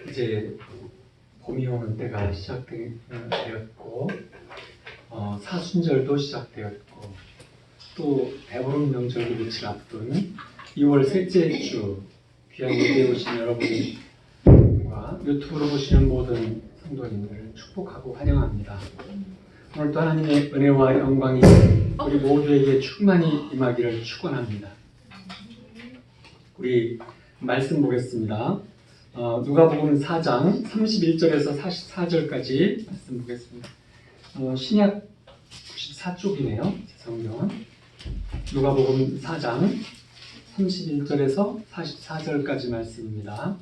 이제 봄이 오는 때가 시작되었고 사순절도 시작되었고 또 배부름 명절을 며칠 앞둔 2월 셋째 주 귀한 예배에 오신 여러분과 유튜브로 보시는 모든 성도님들을 축복하고 환영합니다. 오늘도 하나님의 은혜와 영광이 우리 모두에게 충만히 임하기를 축원합니다. 우리 말씀 보겠습니다. 누가복음 4장 31절에서 44절까지 말씀 보겠습니다. 신약 94쪽이네요. 제 성경은. 누가복음 4장 31절에서 44절까지 말씀입니다.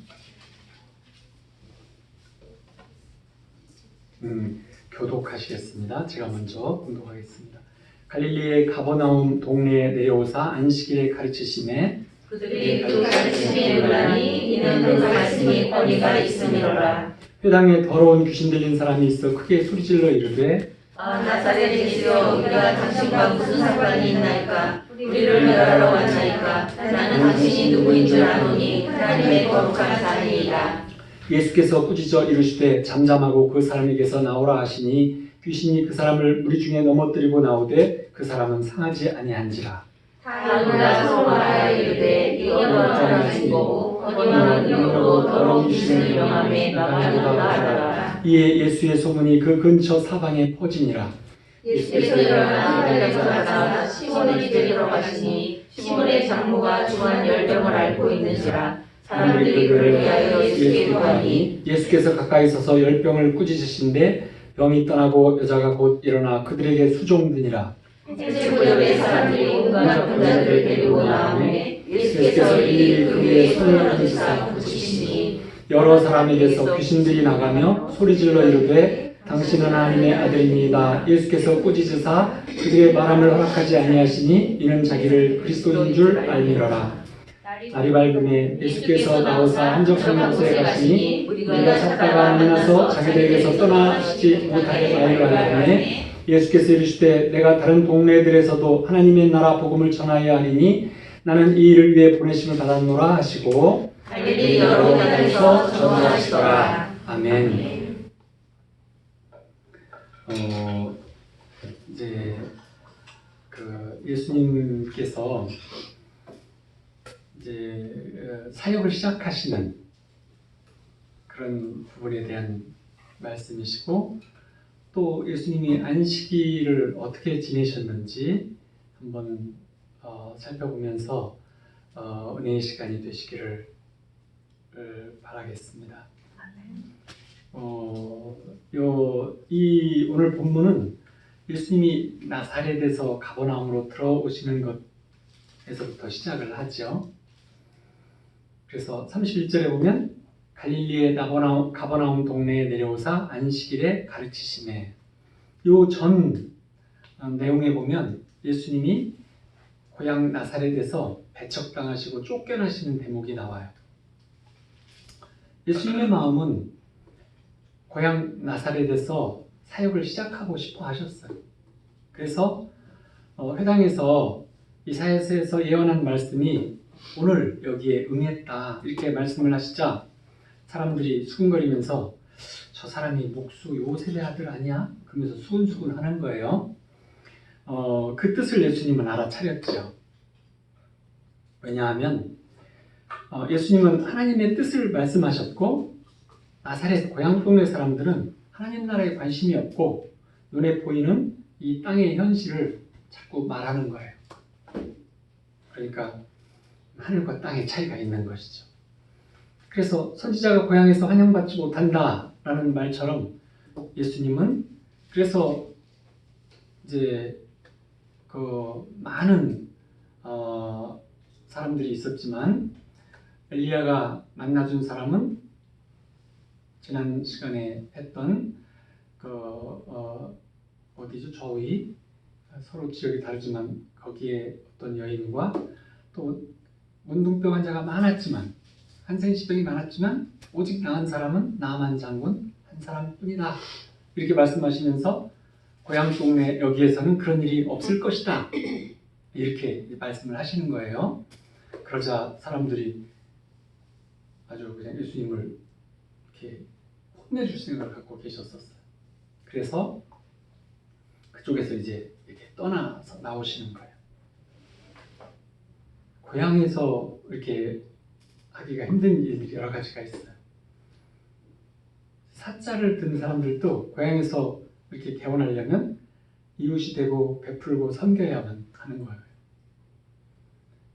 교독하시겠습니다. 제가 먼저 공독하겠습니다. 갈릴리의 가버나움 동네에 내려오사 안식일에 가르치심에 그들이 그 가르침에 놀라니 이는 그 말씀이 권위가 있음이로라. 회당에 더러운 귀신 들린 사람이 있어 크게 소리질러 이르되 나사렛 예수여 우리가 당신과 무슨 상관이 있나이까? 우리를 멸하러 왔나이까? 나는 당신이 누구인 줄 아노니 하나님의 거룩한 자니이다. 예수께서 꾸짖어 이르시되 잠잠하고 그 사람에게서 나오라 하시니 귀신이 그 사람을 무리 중에 넘어뜨리고 나오되 그 사람은 상하지 아니한지라. 다 놀라서 말하여 이르되 이건 어쩌나 죽고 거짓말한 이름으로 더러운 귀신을 명함에 나가노라 하더라. 이에 예수의 소문이 그 근처 사방에 퍼지니라. 예수께서 일어나 그들에게서 나가 시몬을 데리러 가시니 시몬의 장모가 중한 열병을 앓고 있는지라. 사람들이 그를 위하여 예수께 구하니 예수께서 가까이 서서 열병을 꾸짖으신데 병이 떠나고 여자가 곧 일어나 그들에게 수종드니라. 해제구역의 사람들이 온갖 군자들을 데리고 나오매 예수께서 일일이 그 위에 손을 얹으사 고치시니 여러 사람에게서 귀신들이 나가며 소리질러 이르되 당신은 하나님의 아들입니다. 예수께서 꾸짖으사 그들의 말함을 허락하지 아니하시니 이는 자기를 그리스도인 줄 알미러라. 날이 밝음에 예수께서 나오사 한적한 곳에 가시니 우리가 찾다가 만나서 자기들에게서 떠나시지 못하게 말려 하였으니 예수께서 이르시되 내가 다른 동네들에서도 하나님의 나라 복음을 전하여야 하리니 나는 이 일을 위해 보내심을 받았노라 하시고 갈릴리 여러 곳에서 전도하시더라. 아멘. 이제 예수님께서 이제 사역을 시작하시는 그런 부분에 대한 말씀이시고 또 예수님이 안식일을 어떻게 지내셨는지 한번 살펴보면서 은혜의 시간이 되시기를 바라겠습니다. 이 오늘 본문은 예수님이 나사렛에서 가버나움으로 들어오시는 것에서부터 시작을 하죠. 그래서 31절에 보면 갈릴리의 가버나움 동네에 내려오사 안식일에 가르치심에 요 전 내용에 보면 예수님이 고향 나사렛에서 배척당하시고 쫓겨나시는 대목이 나와요. 예수님의 마음은 고향 나사렛에서 사역을 시작하고 싶어 하셨어요. 그래서 회당에서 이사야서에서 예언한 말씀이 오늘 여기에 응했다 이렇게 말씀을 하시자 사람들이 수군거리면서 저 사람이 목수 요셉의 아들 아니야? 그러면서 수군수군 하는 거예요. 그 뜻을 예수님은 알아차렸죠. 왜냐하면 예수님은 하나님의 뜻을 말씀하셨고 나사렛 고향 동네 사람들은 하나님 나라에 관심이 없고 눈에 보이는 이 땅의 현실을 자꾸 말하는 거예요. 그러니까 하늘과 땅의 차이가 있는 것이죠. 그래서 선지자가 고향에서 환영받지 못한다라는 말처럼 예수님은 그래서 이제 많은 사람들이 있었지만 엘리야가 만나준 사람은 지난 시간에 했던 어디죠? 저희 서로 지역이 다르지만 거기에 어떤 여인과 또 문둥병 환자가 많았지만 한센시병이 많았지만 오직 나은 사람은 나만 장군 한 사람뿐이다. 이렇게 말씀하시면서 고향 동네 여기에서는 그런 일이 없을 것이다. 이렇게 말씀을 하시는 거예요. 그러자 사람들이 아주 그냥 예수님을 이렇게 혼내줄 생각을 갖고 계셨었어요. 그래서 그쪽에서 이제 이렇게 떠나서 나오시는 거예요. 고향에서 이렇게 하기가 힘든 일들이 여러 가지가 있어요. 사자를 든 사람들도 고향에서 이렇게 개원하려면 이웃이 되고 베풀고 섬겨야만 하는 거예요.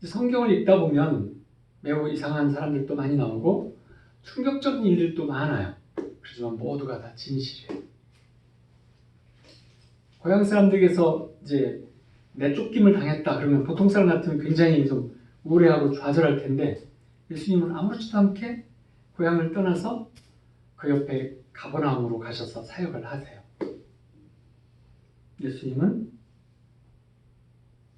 성경을 읽다 보면 매우 이상한 사람들도 많이 나오고 충격적인 일들도 많아요. 그렇지만 모두가 다 진실이에요. 고향 사람들에게서 이제 내쫓김을 당했다 그러면 보통 사람 같으면 굉장히 좀 우울해하고 좌절할 텐데 예수님은 아무렇지도 않게 고향을 떠나서 그 옆에 가버나움으로 가셔서 사역을 하세요. 예수님은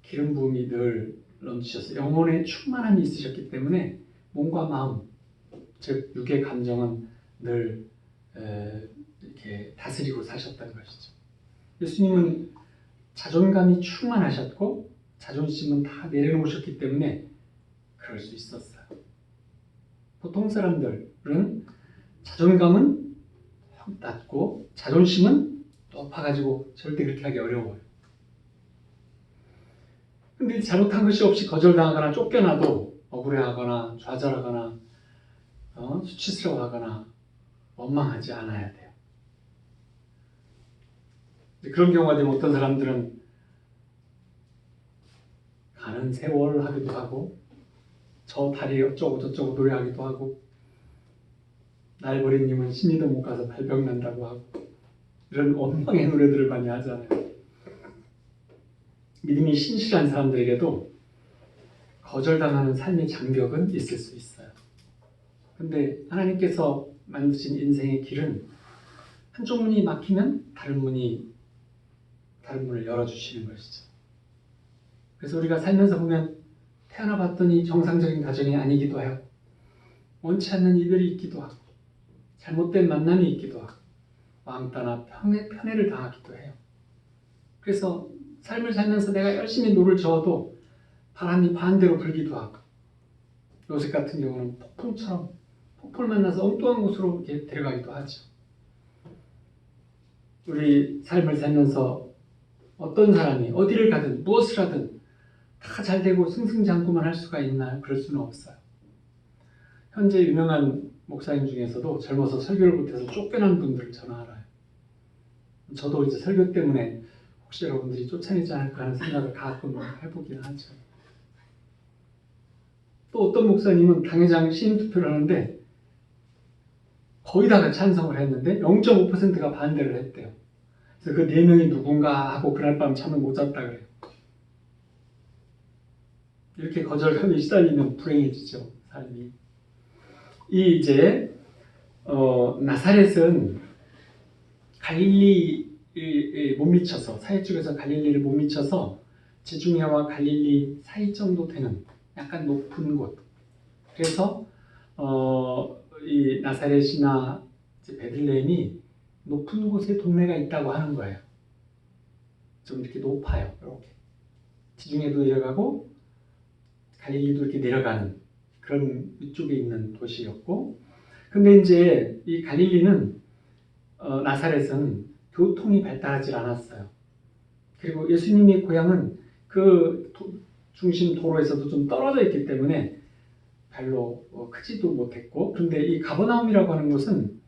기름 부음이 늘 넘치셔서 영혼의 충만함이 있으셨기 때문에 몸과 마음, 즉 육의 감정은 늘 이렇게 다스리고 사셨다는 것이죠. 예수님은 자존감이 충만하셨고 자존심은 다 내려놓으셨기 때문에 그럴 수 있었어요. 보통 사람들은 자존감은 낮고 자존심은 높아가지고 절대 그렇게 하기 어려워요. 근데 잘못한 것이 없이 거절당하거나 쫓겨나도 억울해하거나 좌절하거나 수치스러워하거나 원망하지 않아야 돼요. 그런 경우가 되면 어떤 사람들은 가는 세월 하기도 하고 저 다리 어쩌고 저쩌고 노래하기도 하고 날 버린 님은 신이도 못 가서 발병 난다고 하고 이런 원망의 노래들을 많이 하잖아요. 믿음이 신실한 사람들에게도 거절당하는 삶의 장벽은 있을 수 있어요. 근데 하나님께서 만드신 인생의 길은 한쪽 문이 막히면 다른 문을 열어주시는 것이죠. 그래서 우리가 살면서 보면 태어나 봤더니 정상적인 가정이 아니기도 하고 원치 않는 이별이 있기도 하고 잘못된 만남이 있기도 하고 왕따나 편애를 당하기도 해요. 그래서 삶을 살면서 내가 열심히 노를 저어도 바람이 반대로 불기도 하고 요셉 같은 경우는 폭풍처럼 폭포를 만나서 엉뚱한 곳으로 이렇게 데려가기도 하죠. 우리 삶을 살면서 어떤 사람이 어디를 가든 무엇을 하든 다 잘되고 승승장구만 할 수가 있나요? 그럴 수는 없어요. 현재 유명한 목사님 중에서도 젊어서 설교를 못해서 쫓겨난 분들을 저는 알아요. 저도 이제 설교 때문에 혹시 여러분들이 쫓아내지 않을까 하는 생각을 가끔 해보긴 하죠. 또 어떤 목사님은 당회장 신임 투표를 하는데 거의 다가 찬성을 했는데 0.5%가 반대를 했대요. 그래서 그 4명이 누군가 하고 그날 밤 잠을 못 잤다 그래요. 이렇게 거절감에 시달리면 불행해지죠, 삶이. 이제 나사렛은 갈릴리에 못 미쳐서 사해 쪽에서 갈릴리를 못 미쳐서 지중해와 갈릴리 사이 정도 되는 약간 높은 곳. 그래서 이 나사렛이나 베들레헴이 높은 곳에 동네가 있다고 하는 거예요. 좀 이렇게 높아요. 이렇게 지중해도 내려가고 갈릴리도 이렇게 내려가는 그런 위쪽에 있는 도시였고, 근데 이제 이 갈릴리는 나사렛은 교통이 발달하지 않았어요. 그리고 예수님의 고향은 그 중심 도로에서도 좀 떨어져 있기 때문에 별로 크지도 못했고, 그런데 이 가버나움이라고 하는 곳은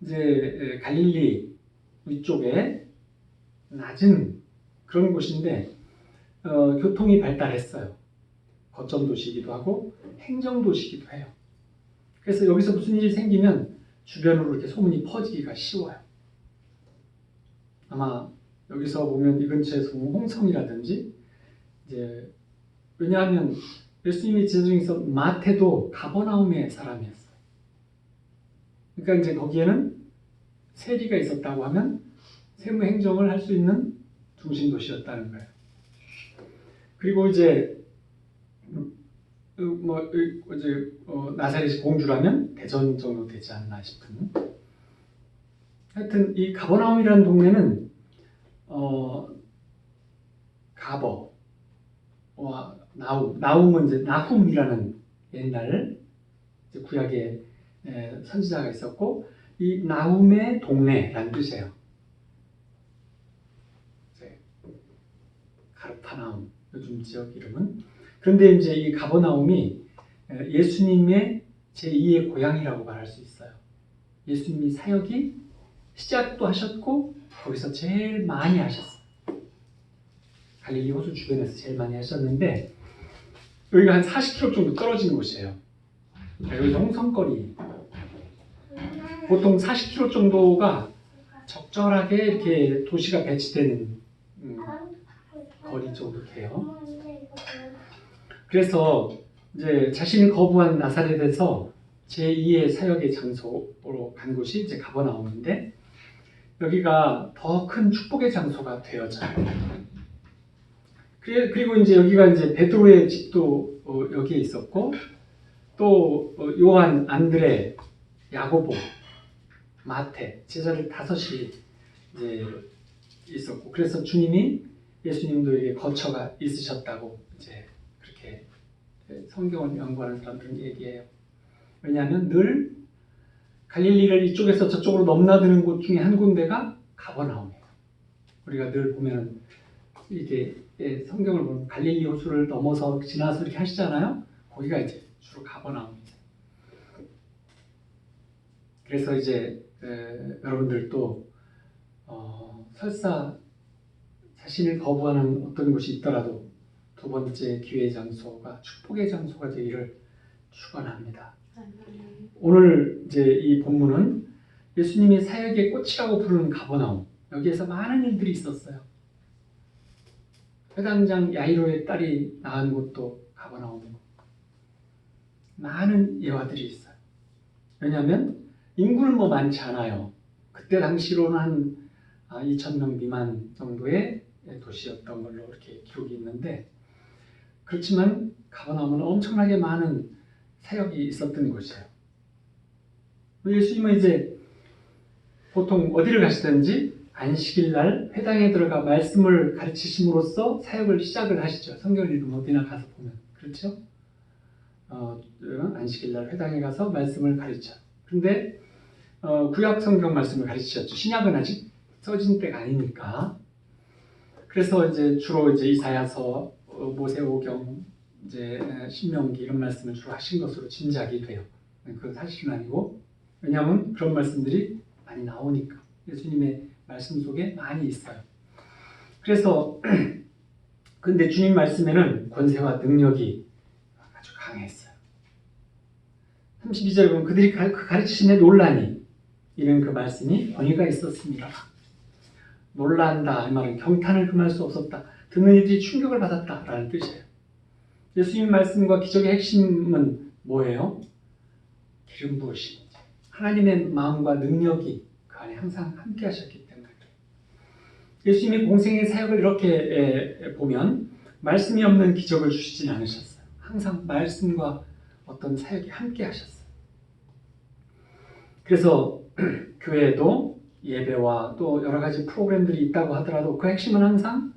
이제 갈릴리 위쪽에 낮은 그런 곳인데 교통이 발달했어요. 거점 도시이기도 하고 행정 도시이기도 해요. 그래서 여기서 무슨 일이 생기면 주변으로 이렇게 소문이 퍼지기가 쉬워요. 아마 여기서 보면 이 근처에서 홍성이라든지 이제 왜냐하면 예수님의 제자 중에서 마태도 가버나움의 사람이었어요. 그러니까 이제 거기에는 세리가 있었다고 하면 세무 행정을 할 수 있는 중심 도시였다는 거예요. 그리고 이제 나사렛이 공주라면 대전 정도 되지 않나 싶은. 하여튼 이 가버나움이라는 동네는 가버와 나움은 이제 나훔이라는 옛날 이제 구약에 선지자가 있었고 이 나움의 동네라는 뜻이에요. 가르파나움 요즘 지역 이름은. 그런데 이제 이 가버나움이 예수님의 제2의 고향이라고 말할 수 있어요. 예수님이 사역이 시작도 하셨고 거기서 제일 많이 하셨어요. 갈릴리 호수 주변에서 제일 많이 하셨는데 여기가 한 40km 정도 떨어진 곳이에요. 여기 홍성거리. 보통 40km 정도가 적절하게 이렇게 도시가 배치되는 거리 정도 돼요. 그래서 이제 자신이 거부한 나사렛에서 제2의 사역의 장소로 간 곳이 이제 가버나움인데 여기가 더 큰 축복의 장소가 되어져요. 그리고 이제 여기가 이제 베드로의 집도 여기에 있었고 또 요한, 안드레, 야고보, 마태 제자들 5이 이제 있었고 그래서 예수님도 여기에 거처가 있으셨다고 이제 그렇게 성경을 연구하는 사람들은 얘기해요. 왜냐하면 늘 갈릴리를 이쪽에서 저쪽으로 넘나드는 곳 중에 한 군데가 가버나움이에요. 우리가 늘 보면 이게 성경을 보면 갈릴리 호수를 넘어서 지나서 이렇게 하시잖아요. 거기가 이제 주로 가버나움이죠. 그래서 이제 여러분들도 설사 자신을 거부하는 어떤 곳이 있더라도 두 번째 기회의 장소가 축복의 장소가 되기를 축원합니다. 오늘 이제 이 본문은 예수님이 사역의 꽃이라고 부르는 가버나움 여기에서 많은 일들이 있었어요. 회당장 야이로의 딸이 낳은 곳도 가버나움이고 많은 예화들이 있어요. 왜냐하면 인구는 뭐 많지 않아요. 그때 당시로는 한 2,000명 미만 정도의 도시였던 걸로 이렇게 기록이 있는데 그렇지만 가버나움은 엄청나게 많은 사역이 있었던 곳이에요. 예수님은 이제 보통 어디를 가시든지 안식일 날 회당에 들어가 말씀을 가르치심으로써 사역을 시작을 하시죠. 성경을 읽으면 어디나 가서 보면 그렇죠? 안식일 날 회당에 가서 말씀을 가르쳐. 그런데 구약 성경 말씀을 가르치셨죠. 신약은 아직 써진 때가 아니니까. 그래서 이제 주로 이제 이사야서, 모세오경, 이제 신명기 이런 말씀을 주로 하신 것으로 짐작이 돼요. 그건 사실은 아니고 왜냐하면 그런 말씀들이 많이 나오니까 예수님의 말씀 속에 많이 있어요. 그래서 근데 주님 말씀에는 권세와 능력이 아주 강했어요. 32절에 보면 그들이 가르치심에 놀라니 이는 그 말씀이 권위가 있었습니다. 놀란다 이 말은 경탄을 금할 수 없었다. 듣는 이들이 충격을 받았다라는 뜻이에요. 예수님 말씀과 기적의 핵심은 뭐예요? 기름 부으심. 하나님의 마음과 능력이 그 안에 항상 함께 하셨기 때문에 예수님이 공생의 사역을 이렇게 보면 말씀이 없는 기적을 주시진 않으셨어요. 항상 말씀과 어떤 사역이 함께 하셨어요. 그래서 교회에도 예배와 또 여러 가지 프로그램들이 있다고 하더라도 그 핵심은 항상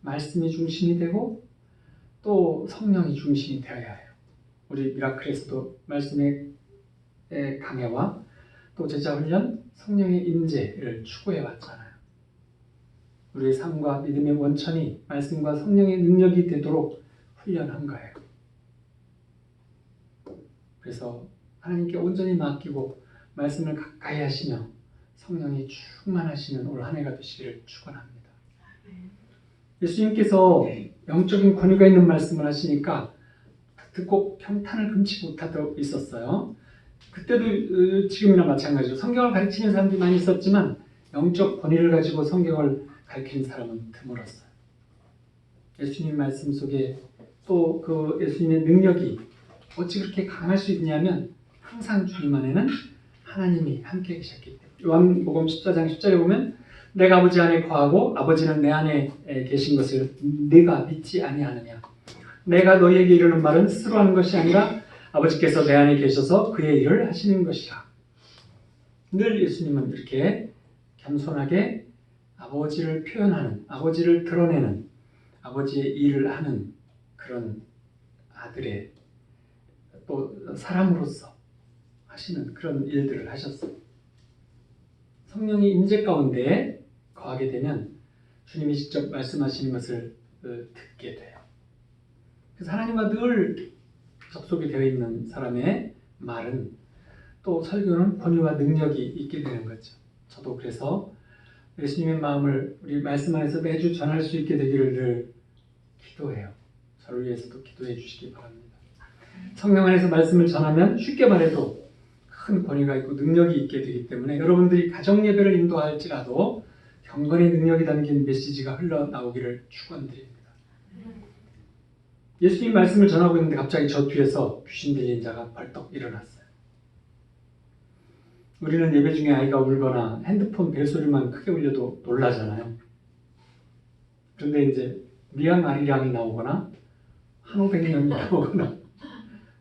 말씀이 중심이 되고 또 성령이 중심이 되어야 해요. 우리 미라클에서도 말씀의 강해와 또 제자훈련, 성령의 임재를 추구해 왔잖아요. 우리의 삶과 믿음의 원천이 말씀과 성령의 능력이 되도록 훈련한 거예요. 그래서 하나님께 온전히 맡기고 말씀을 가까이 하시며 성령이 충만하시는 올 한 해가 되시기를 축원합니다. 예수님께서 영적인 권위가 있는 말씀을 하시니까 듣고 평탄을 금치 못하고 있었어요. 그때도 지금이나 마찬가지로 성경을 가르치는 사람들이 많이 있었지만 영적 권위를 가지고 성경을 가르치는 사람은 드물었어요. 예수님 말씀 속에 또 그 예수님의 능력이 어찌 그렇게 강할 수 있냐면 항상 주님 안에는 하나님이 함께 계셨기 때문에 요한복음 14장 10절에 보면 내가 아버지 안에 거하고 아버지는 내 안에 계신 것을 네가 믿지 아니하느냐. 내가 너희에게 이르는 말은 스스로 하는 것이 아니라 아버지께서 내 안에 계셔서 그의 일을 하시는 것이라. 늘 예수님은 이렇게 겸손하게 아버지를 표현하는, 아버지를 드러내는, 아버지의 일을 하는 그런 아들의 또 사람으로서 하시는 그런 일들을 하셨어요. 성령이 임재 가운데 거하게 되면 주님이 직접 말씀하시는 것을 듣게 돼요. 그래서 하나님과 늘 접속이 되어 있는 사람의 말은 또 설교는 권위와 능력이 있게 되는 거죠. 저도 그래서 예수님의 마음을 우리 말씀 안에서 매주 전할 수 있게 되기를 늘 기도해요. 저를 위해서도 기도해 주시기 바랍니다. 성령 안에서 말씀을 전하면 쉽게 말해도 큰 권위가 있고 능력이 있게 되기 때문에 여러분들이 가정 예배를 인도할지라도 경건의 능력이 담긴 메시지가 흘러나오기를 축원드립니다. 예수님 말씀을 전하고 있는데 갑자기 저 뒤에서 귀신 들린 자가 벌떡 일어났어요. 우리는 예배 중에 아이가 울거나 핸드폰 벨소리만 크게 울려도 놀라잖아요. 그런데 이제 미양아리랑이 나오거나 한오백년이 나오거나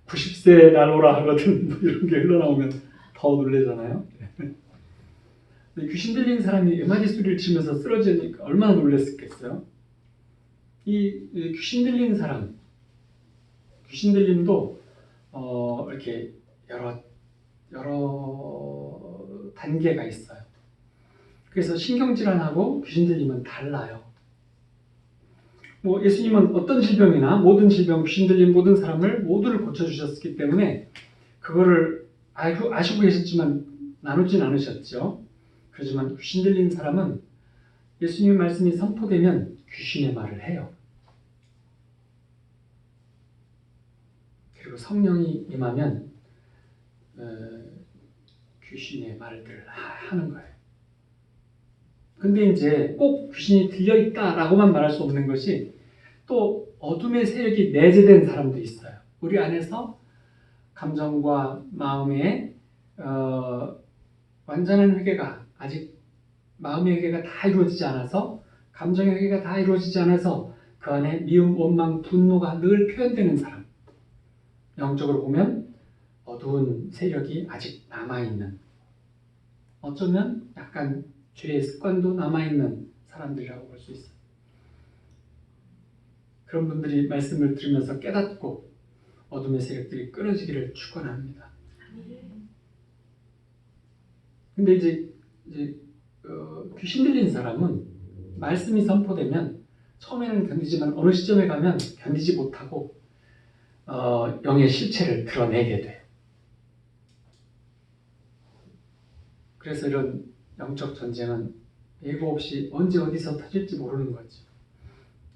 90세에 날오라 하거든 뭐 이런 게 흘러나오면 더 놀라잖아요. 귀신 들린 사람이 음악의 소리를 치면서 쓰러지니까 얼마나 놀랐겠어요. 이 귀신 들린 사람, 귀신 들림도 이렇게 여러 단계가 있어요. 그래서 신경질환하고 귀신 들림은 달라요. 뭐 예수님은 어떤 질병이나 모든 질병, 귀신 들린 모든 사람을 모두를 고쳐주셨기 때문에 그거를 아시고 계셨지만 나누진 않으셨죠. 그렇지만 귀신 들린 사람은 예수님의 말씀이 선포되면 귀신의 말을 해요. 그리고 성령이 임하면 귀신의 말들을 하는 거예요. 근데 이제 꼭 귀신이 들려있다라고만 말할 수 없는 것이 또 어둠의 세력이 내재된 사람도 있어요. 우리 안에서 감정과 마음의 완전한 회개가 아직 마음의 회개가 다 이루어지지 않아서 감정의 회개가 다 이루어지지 않아서 그 안에 미움, 원망, 분노가 늘 표현되는 사람. 영적으로 보면 어두운 세력이 아직 남아있는, 어쩌면 약간 죄의 습관도 남아있는 사람들이라고 볼 수 있어요. 그런 분들이 말씀을 들으면서 깨닫고 어둠의 세력들이 끊어지기를 축원합니다. 근데 이제 귀신 들린 사람은 말씀이 선포되면 처음에는 견디지만 어느 시점에 가면 견디지 못하고 영의 실체를 드러내게 돼요. 그래서 이런 영적 전쟁은 예고 없이 언제 어디서 터질지 모르는 거죠.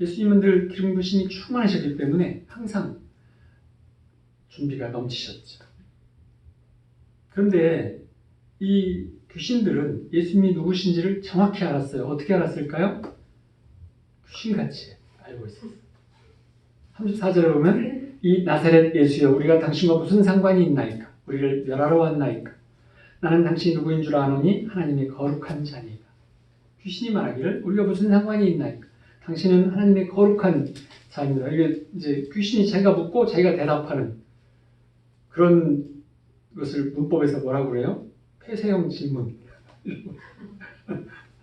예수님은 늘 기름 부심이 충만하셨기 때문에 항상 준비가 넘치셨죠. 그런데 이 귀신들은 예수님이 누구신지를 정확히 알았어요. 어떻게 알았을까요? 귀신같이 알고 있었어요. 34절에 보면 이 나사렛 예수여 우리가 당신과 무슨 상관이 있나이까? 우리를 멸하러 왔나이까? 나는 당신이 누구인 줄 아노니 하나님의 거룩한 자니이다. 귀신이 말하기를 우리가 무슨 상관이 있나이까? 당신은 하나님의 거룩한 자입니다. 이게 이제 귀신이 자기가 묻고 자기가 대답하는 그런 것을 문법에서 뭐라고 그래요? 폐쇄형 질문.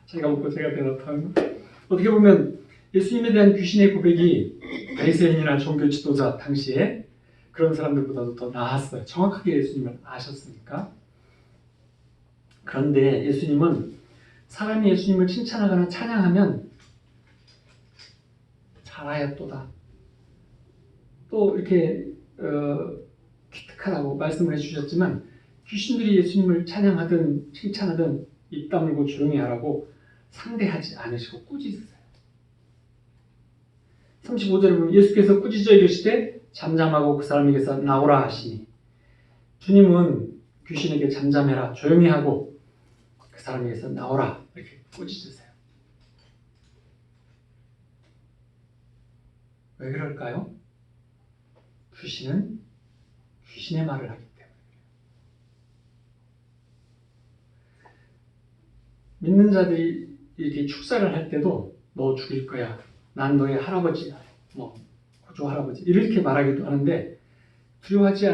자기가 묻고 자기가 대답하는. 어떻게 보면 예수님에 대한 귀신의 고백이 바리새인이나 종교 지도자 당시에 그런 사람들보다도 더 나았어요. 정확하게 예수님을 아셨으니까. 그런데 예수님은 사람이 예수님을 칭찬하거나 찬양하면 잘하였도다. 또 이렇게 기특하다고 말씀을 해주셨지만 귀신들이 예수님을 찬양하든 칭찬하든 입 다물고 조용히 하라고 상대하지 않으시고 꾸짖으세요. 35절에 보면 예수께서 꾸짖어 이르시되 잠잠하고 그 사람에게서 나오라 하시니 주님은 귀신에게 잠잠해라 조용히 하고 그 사람에게서 나오라 이렇게 꾸짖으세요. 왜 그럴까요? 귀신은 귀신의 말을 하기 때문에. 믿는 자들이 이렇게 축사를 할 때도 너 죽일 거야. 난 너의 할아버지야. 뭐 고조 할아버지 이렇게 말하기도 하는데 두려워하지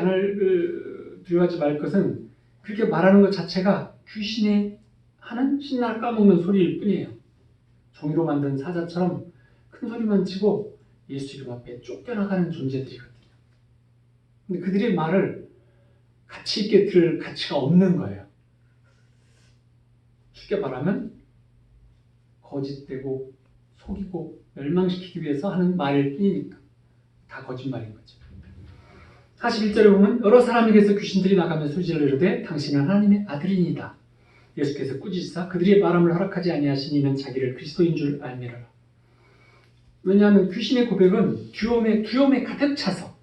말 것은 그렇게 말하는 것 자체가 귀신의 하는 신날 까먹는 소리일 뿐이에요. 종이로 만든 사자처럼 큰 소리만 치고 예수 이름 앞에 쫓겨나가는 존재들이거든요. 근데 그들의 말을 가치 있게 들을 가치가 없는 거예요. 쉽게 말하면 거짓되고 속이고 멸망시키기 위해서 하는 말일 뿐이니까 다 거짓말인 거죠. 41절에 보면 여러 사람에게서 귀신들이 나가며 소리질러 이르되 당신은 하나님의 아들이니이다. 예수께서 꾸짖으사 그들의 말함을 허락하지 아니하시니 이는 자기를 그리스도인 줄 알미라. 왜냐하면 귀신의 고백은 두려움에 가득 차서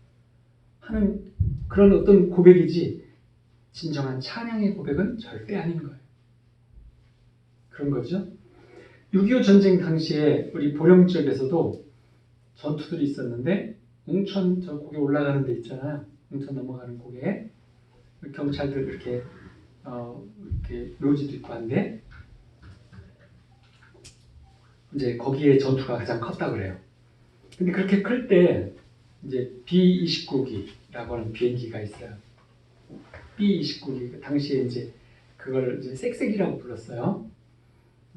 하는 그런 어떤 고백이지 진정한 찬양의 고백은 절대 아닌 거예요. 그런 거죠. 6.25 전쟁 당시에 우리 보령 지역에서도 전투들이 있었는데 웅천 저 고개 올라가는 데 있잖아요. 웅천 넘어가는 고개에 경찰들 이렇게 묘지도 있고 한데 이제 거기에 전투가 가장 컸다 그래요. 근데 그렇게 클 때 이제 B-29기라고 하는 비행기가 있어요. B-29기 당시에 이제 그걸 이제 쌕쌕이라고 불렀어요.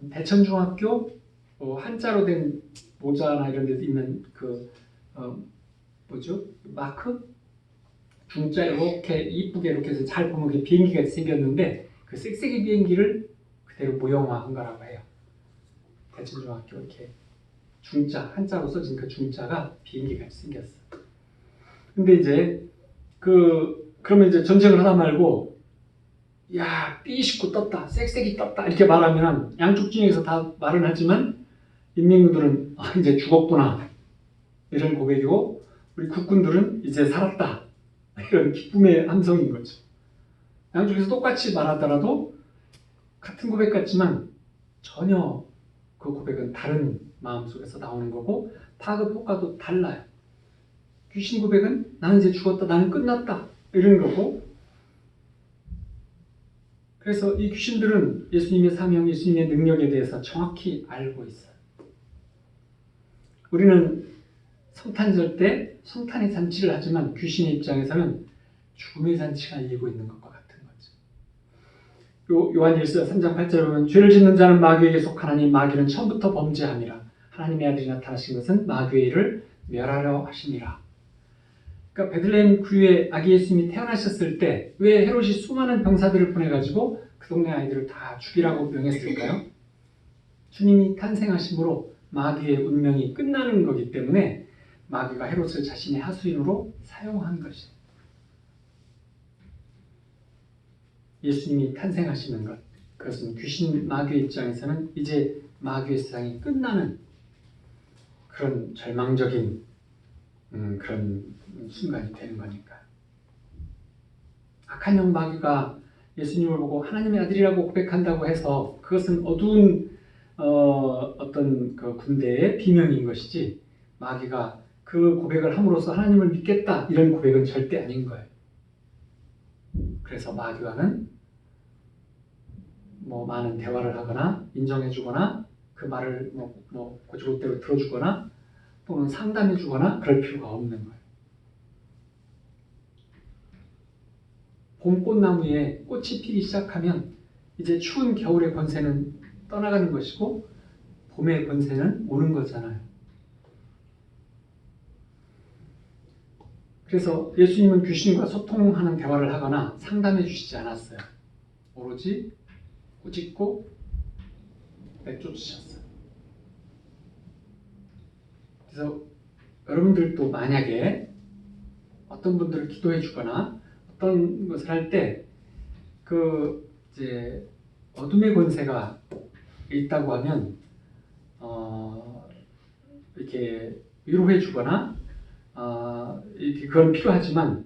대천중학교 한자로 된 모자나 이런 데도 있는 그 뭐죠? 마크? 중자 이렇게 이쁘게 이렇게 해서 잘 보면 그 비행기가 생겼는데 그 쌕쌕이 비행기를 그대로 모형화한 거라고 해요. 대천중학교 이렇게 중자 한자로 써진 그 중자가 비행기같이 생겼어. 근데 이제 그러면 이제 전쟁을 하다 말고 야 B-29 떴다, 쌕쌕이 떴다 이렇게 말하면 양쪽 중에서 다 말은 하지만 인민군들은 이제 죽었구나 이런 고백이고 우리 국군들은 이제 살았다 이런 기쁨의 함성인 거죠. 양쪽에서 똑같이 말하더라도 같은 고백 같지만 전혀 그 고백은 다른 마음속에서 나오는 거고 파급 효과도 달라요. 귀신 고백은 나는 이제 죽었다, 나는 끝났다 이런 거고 그래서 이 귀신들은 예수님의 사명, 예수님의 능력에 대해서 정확히 알고 있어요. 우리는 성탄절 때 성탄의 잔치를 하지만 귀신의 입장에서는 죽음의 잔치가 이기고 있는 것과 같은 거죠. 요한일서 3장 8절에 보면 죄를 짓는 자는 마귀에게 속하나니 마귀는 처음부터 범죄함이라. 하나님의 아들이 나타나신 것은 마귀의 일을 멸하려 하심이라. 그러니까 베들레헴 구유에 아기 예수님이 태어나셨을 때 왜 헤롯이 수많은 병사들을 보내가지고 그 동네 아이들을 다 죽이라고 명했을까요? 주님이 탄생하심으로 마귀의 운명이 끝나는 거기 때문에 마귀가 헤롯을 자신의 하수인으로 사용한 것이에요. 예수님이 탄생하시는 것, 그것은 귀신 마귀의 입장에서는 이제 마귀의 세상이 끝나는 그런 절망적인 그런 순간이 되는 거니까. 악한 영 마귀가 예수님을 보고 하나님의 아들이라고 고백한다고 해서 그것은 어두운 어떤 그 군대의 비명인 것이지 마귀가 그 고백을 함으로써 하나님을 믿겠다 이런 고백은 절대 아닌 거예요. 그래서 마귀와는 뭐 많은 대화를 하거나 인정해주거나 그 말을 뭐 고지고대로 들어주거나 또는 상담해주거나 그럴 필요가 없는 거예요. 봄꽃나무에 꽃이 피기 시작하면 이제 추운 겨울의 권세는 떠나가는 것이고 봄의 권세는 오는 거잖아요. 그래서 예수님은 귀신과 소통하는 대화를 하거나 상담해 주시지 않았어요. 오로지 꾸짖고 내쫓으셨어요. 그래서 여러분들도 만약에 어떤 분들을 기도해 주거나 어떤 것을 할 때 이제 어둠의 권세가 있다고 하면 이렇게 위로해 주거나 이렇게 그건 필요하지만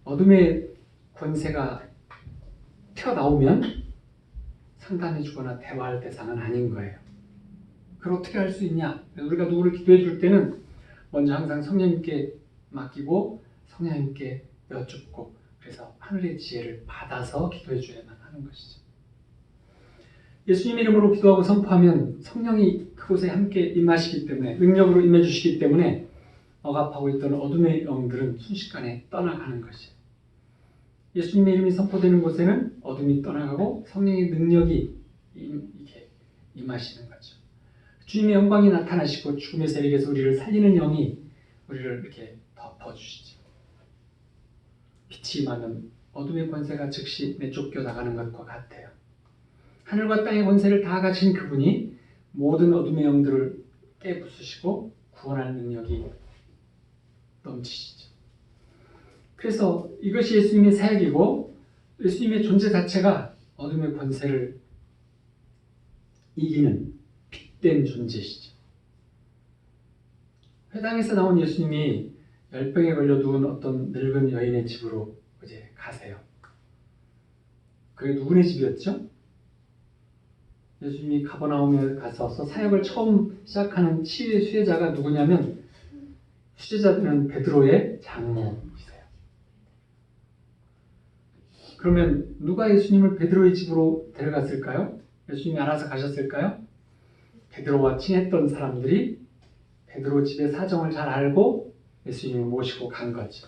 어둠의 권세가 튀어나오면 상담해 주거나 대화할 대상은 아닌 거예요. 그걸 어떻게 할 수 있냐? 우리가 누구를 기도해 줄 때는 먼저 항상 성령님께 맡기고 성령님께 여쭙고 그래서 하늘의 지혜를 받아서 기도해 줘야만 하는 것이죠. 예수님의 이름으로 기도하고 선포하면 성령이 그곳에 함께 임하시기 때문에 능력으로 임해 주시기 때문에 억압하고 있던 어둠의 영들은 순식간에 떠나가는 것이에요. 예수님의 이름이 선포되는 곳에는 어둠이 떠나가고 성령의 능력이 이렇게 임하시는 거죠. 주님의 영광이 나타나시고 죽음의 세력에서 우리를 살리는 영이 우리를 이렇게 덮어주시죠. 빛이 임하면 어둠의 권세가 즉시 내쫓겨 나가는 것과 같아요. 하늘과 땅의 권세를 다 가진 그분이 모든 어둠의 영들을 깨부수시고 구원하는 능력이 넘치시죠. 그래서 이것이 예수님의 사역이고 예수님의 존재 자체가 어둠의 권세를 이기는 빛된 존재시죠. 회당에서 나온 예수님이 열병에 걸려 누운 어떤 늙은 여인의 집으로 이제 가세요. 그게 누구네 집이었죠? 예수님이 가버나움에 가서 사역을 처음 시작하는 치유의 수혜자가 누구냐면 수제자들은 베드로의 장모이세요. 그러면 누가 예수님을 베드로의 집으로 데려갔을까요? 예수님이 알아서 가셨을까요? 베드로와 친했던 사람들이 베드로 집의 사정을 잘 알고 예수님을 모시고 간 거죠.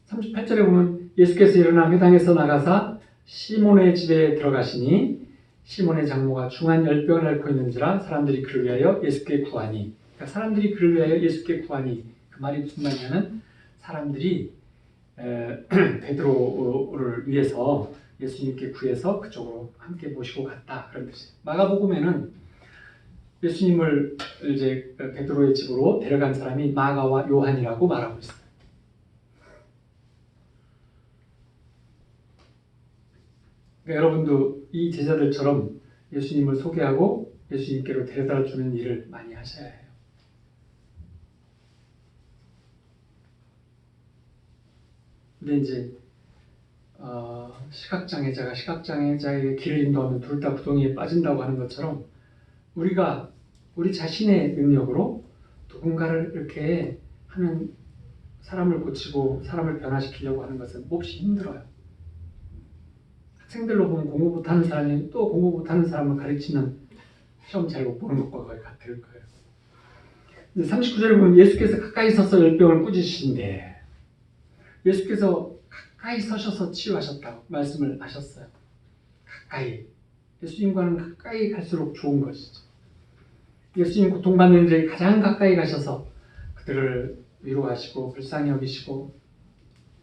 38절에 보면 예수께서 일어나 회당에서 나가사 시몬의 집에 들어가시니 시몬의 장모가 중한 10병을 앓고 있는지라 사람들이 그를 위하여 예수께 구하니, 그러니까 사람들이 그를 위하여 예수께 구하니, 그 말이 무슨 말이냐면 사람들이 베드로를 위해서 예수님께 구해서 그쪽으로 함께 모시고 갔다, 그런 뜻이에요. 마가복음에는 예수님을 이제 베드로의 집으로 데려간 사람이 마가와 요한이라고 말하고 있어요. 그러니까 여러분도 이 제자들처럼 예수님을 소개하고 예수님께로 데려다 주는 일을 많이 하셔야 해요. 근데 이제 시각장애자가 시각장애자에게 길을 인도하면 둘 다 구덩이에 빠진다고 하는 것처럼 우리가 우리 자신의 능력으로 누군가를 이렇게 하는, 사람을 고치고 사람을 변화시키려고 하는 것은 몹시 힘들어요. 학생들로 보면 공부 못하는 사람이 또 공부 못하는 사람을 가르치면 시험 잘 못 보는 것과 거의 같을 거예요. 39절에 보면 예수께서 가까이 서서 열병을 꾸짖으신데, 예수께서 가까이 서셔서 치유하셨다고 말씀을 하셨어요. 가까이. 예수님과는 가까이 갈수록 좋은 것이죠. 예수님 고통받는 이들이 가장 가까이 가셔서 그들을 위로하시고 불쌍히 여기시고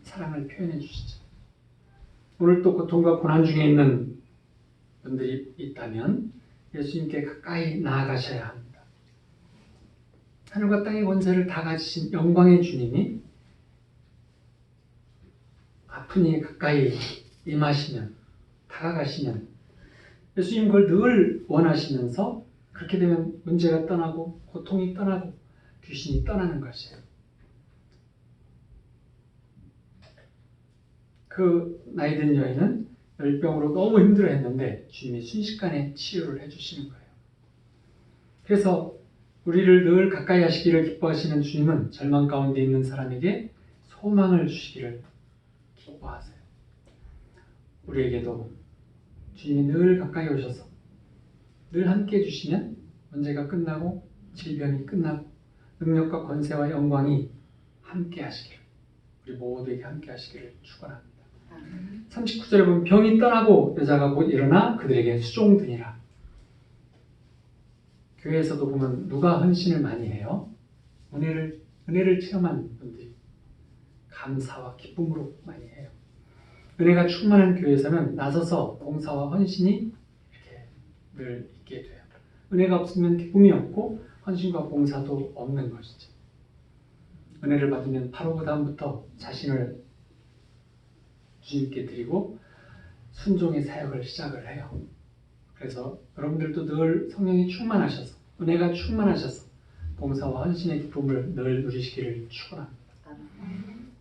사랑을 표현해 주시죠. 오늘 또 고통과 고난 중에 있는 분들이 있다면 예수님께 가까이 나아가셔야 합니다. 하늘과 땅의 권세를 다 가지신 영광의 주님이 아픈 이에 가까이 임하시면, 다가가시면 예수님 그걸 늘 원하시면서 그렇게 되면 문제가 떠나고 고통이 떠나고 귀신이 떠나는 것이에요. 그 나이든 여인은 열병으로 너무 힘들어했는데 주님이 순식간에 치유를 해주시는 거예요. 그래서 우리를 늘 가까이 하시기를 기뻐하시는 주님은 절망 가운데 있는 사람에게 소망을 주시기를 기뻐하세요. 우리에게도 주님이 늘 가까이 오셔서 늘 함께 해주시면 문제가 끝나고 질병이 끝나고 능력과 권세와 영광이 함께 하시기를, 우리 모두에게 함께 하시기를 축원합니다. 39절에 보면 병이 떠나고 여자가 곧 일어나 그들에게 수종드니라. 교회에서도 보면 누가 헌신을 많이 해요? 은혜를 체험한 분들이 감사와 기쁨으로 많이 해요. 은혜가 충만한 교회에서는 나서서 봉사와 헌신이 이렇게 늘 있게 돼요. 은혜가 없으면 기쁨이 없고 헌신과 봉사도 없는 것이죠. 은혜를 받으면 바로 그 다음부터 자신을 주님께 드리고 순종의 사역을 시작을 해요. 그래서 여러분들도 늘 성령이 충만하셔서, 은혜가 충만하셔서 봉사와 헌신의 기쁨을 늘 누리시기를 축원합니다.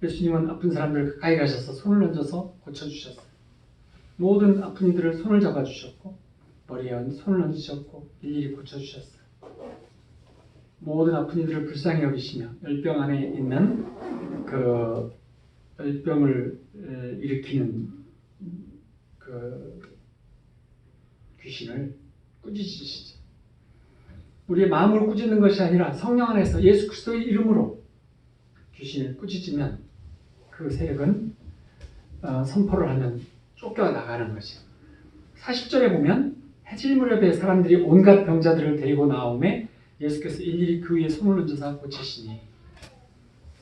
예수님은 아픈 사람들 가까이 가셔서 손을 얹어서 고쳐주셨어요. 모든 아픈 이들을 손을 잡아주셨고 머리에 손을 얹으셨고 일일이 고쳐주셨어요. 모든 아픈 이들을 불쌍히 여기시며 열병 안에 있는 그 열병을 일으키는 그 귀신을 꾸짖으시죠. 우리의 마음을 꾸짖는 것이 아니라 성령 안에서 예수 그리스도의 이름으로 귀신을 꾸짖으면 그 세력은 선포를 하면 쫓겨나가는 것이에요. 40절에 보면 해질 무렵에 사람들이 온갖 병자들을 데리고 나오매 예수께서 일일이 그 위에 손을 얹어서 고치시니,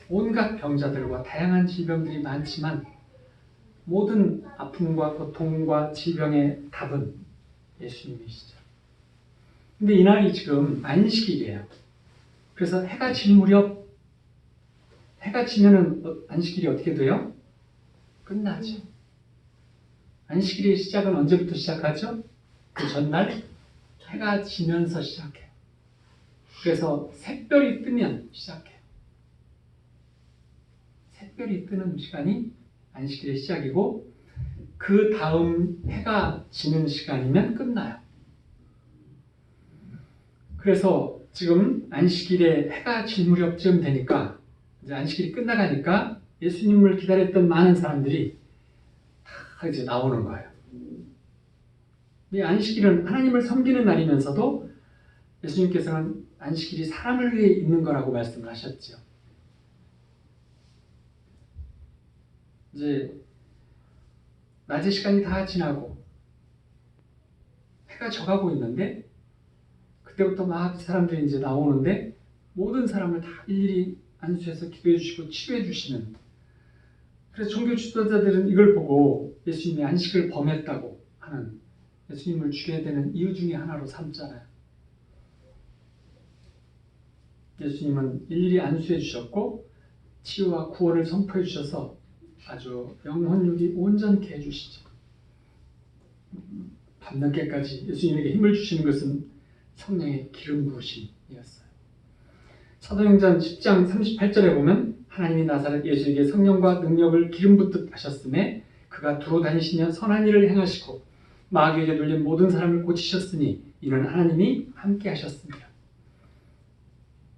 온갖 병자들과 다양한 질병들이 많지만 모든 아픔과 고통과 질병의 답은 예수님이시죠. 근데 이날이 지금 안식일이에요. 그래서 해가 질 무렵, 해가 지면은 안식일이 어떻게 돼요? 끝나죠. 안식일의 시작은 언제부터 시작하죠? 그 전날 해가 지면서 시작해요. 그래서 샛별이 뜨면 시작해요. 샛별이 뜨는 시간이 안식일의 시작이고 그 다음 해가 지는 시간이면 끝나요. 그래서 지금 안식일에 해가 질 무렵쯤 되니까 이제 안식일이 끝나가니까 예수님을 기다렸던 많은 사람들이 다 이제 나오는 거예요. 이 안식일은 하나님을 섬기는 날이면서도 예수님께서는 안식일이 사람을 위해 있는 거라고 말씀을 하셨죠. 이제 낮의 시간이 다 지나고 해가 져가고 있는데 그때부터 막 사람들이 이제 나오는데 모든 사람을 다 일일이 안수해서 기도해 주시고 치료해 주시는. 그래서 종교 지도자들은 이걸 보고 예수님이 안식을 범했다고 하는, 예수님을 죽여야 되는 이유 중에 하나로 삼잖아요. 예수님은 일일이 안수해 주셨고 치유와 구원을 선포해 주셔서 아주 영혼육이 온전케 해주시죠. 밤늦게까지 예수님에게 힘을 주시는 것은 성령의 기름 부으심이었어요. 사도행전 10장 38절에 보면 하나님이 나사렛 예수에게 성령과 능력을 기름 붓듯 하셨음에 그가 두루 다니시며 선한 일을 행하시고 마귀에게 눌린 모든 사람을 고치셨으니 이는 하나님이 함께 하셨습니다.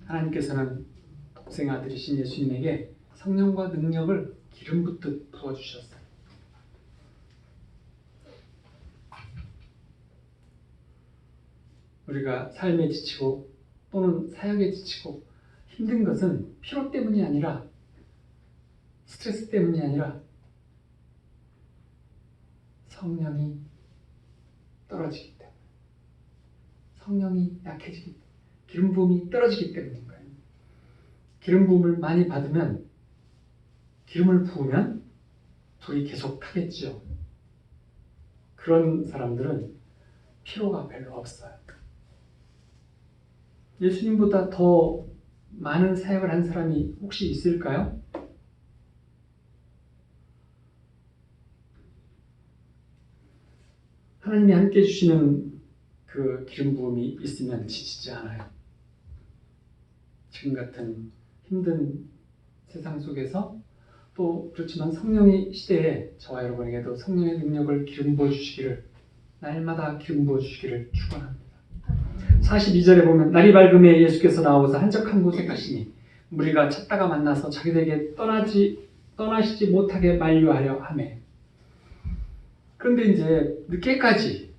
하나님께서는 독생아들이신 예수님에게 성령과 능력을 기름 붓듯 부어주셨어요. 우리가 삶에 지치고 또는 사역에 지치고 힘든 것은 피로 때문이 아니라 스트레스 때문이 아니라 성령이 떨어지기 때문에, 성령이 약해지기 때문에, 기름 부음이 떨어지기 때문인 거예요. 기름 부음을 많이 받으면, 기름을 부으면 불이 계속 타겠죠. 그런 사람들은 피로가 별로 없어요. 예수님보다 더 많은 사역을 한 사람이 혹시 있을까요? 하나님이 함께 해주시는 그 기름 부음이 있으면 지치지 않아요. 지금 같은 힘든 세상 속에서 또 그렇지만 성령의 시대에 저와 여러분에게도 성령의 능력을 기름 부어 주시기를, 날마다 기름 부어 주시기를 축원합니다. 42절에 보면 날이 밝음에 예수께서 나오사 한적한 곳에 가시니 무리가 찾다가 만나서 자기들에게 떠나시지 못하게 만류하려 하매. 그런데 이제 늦게까지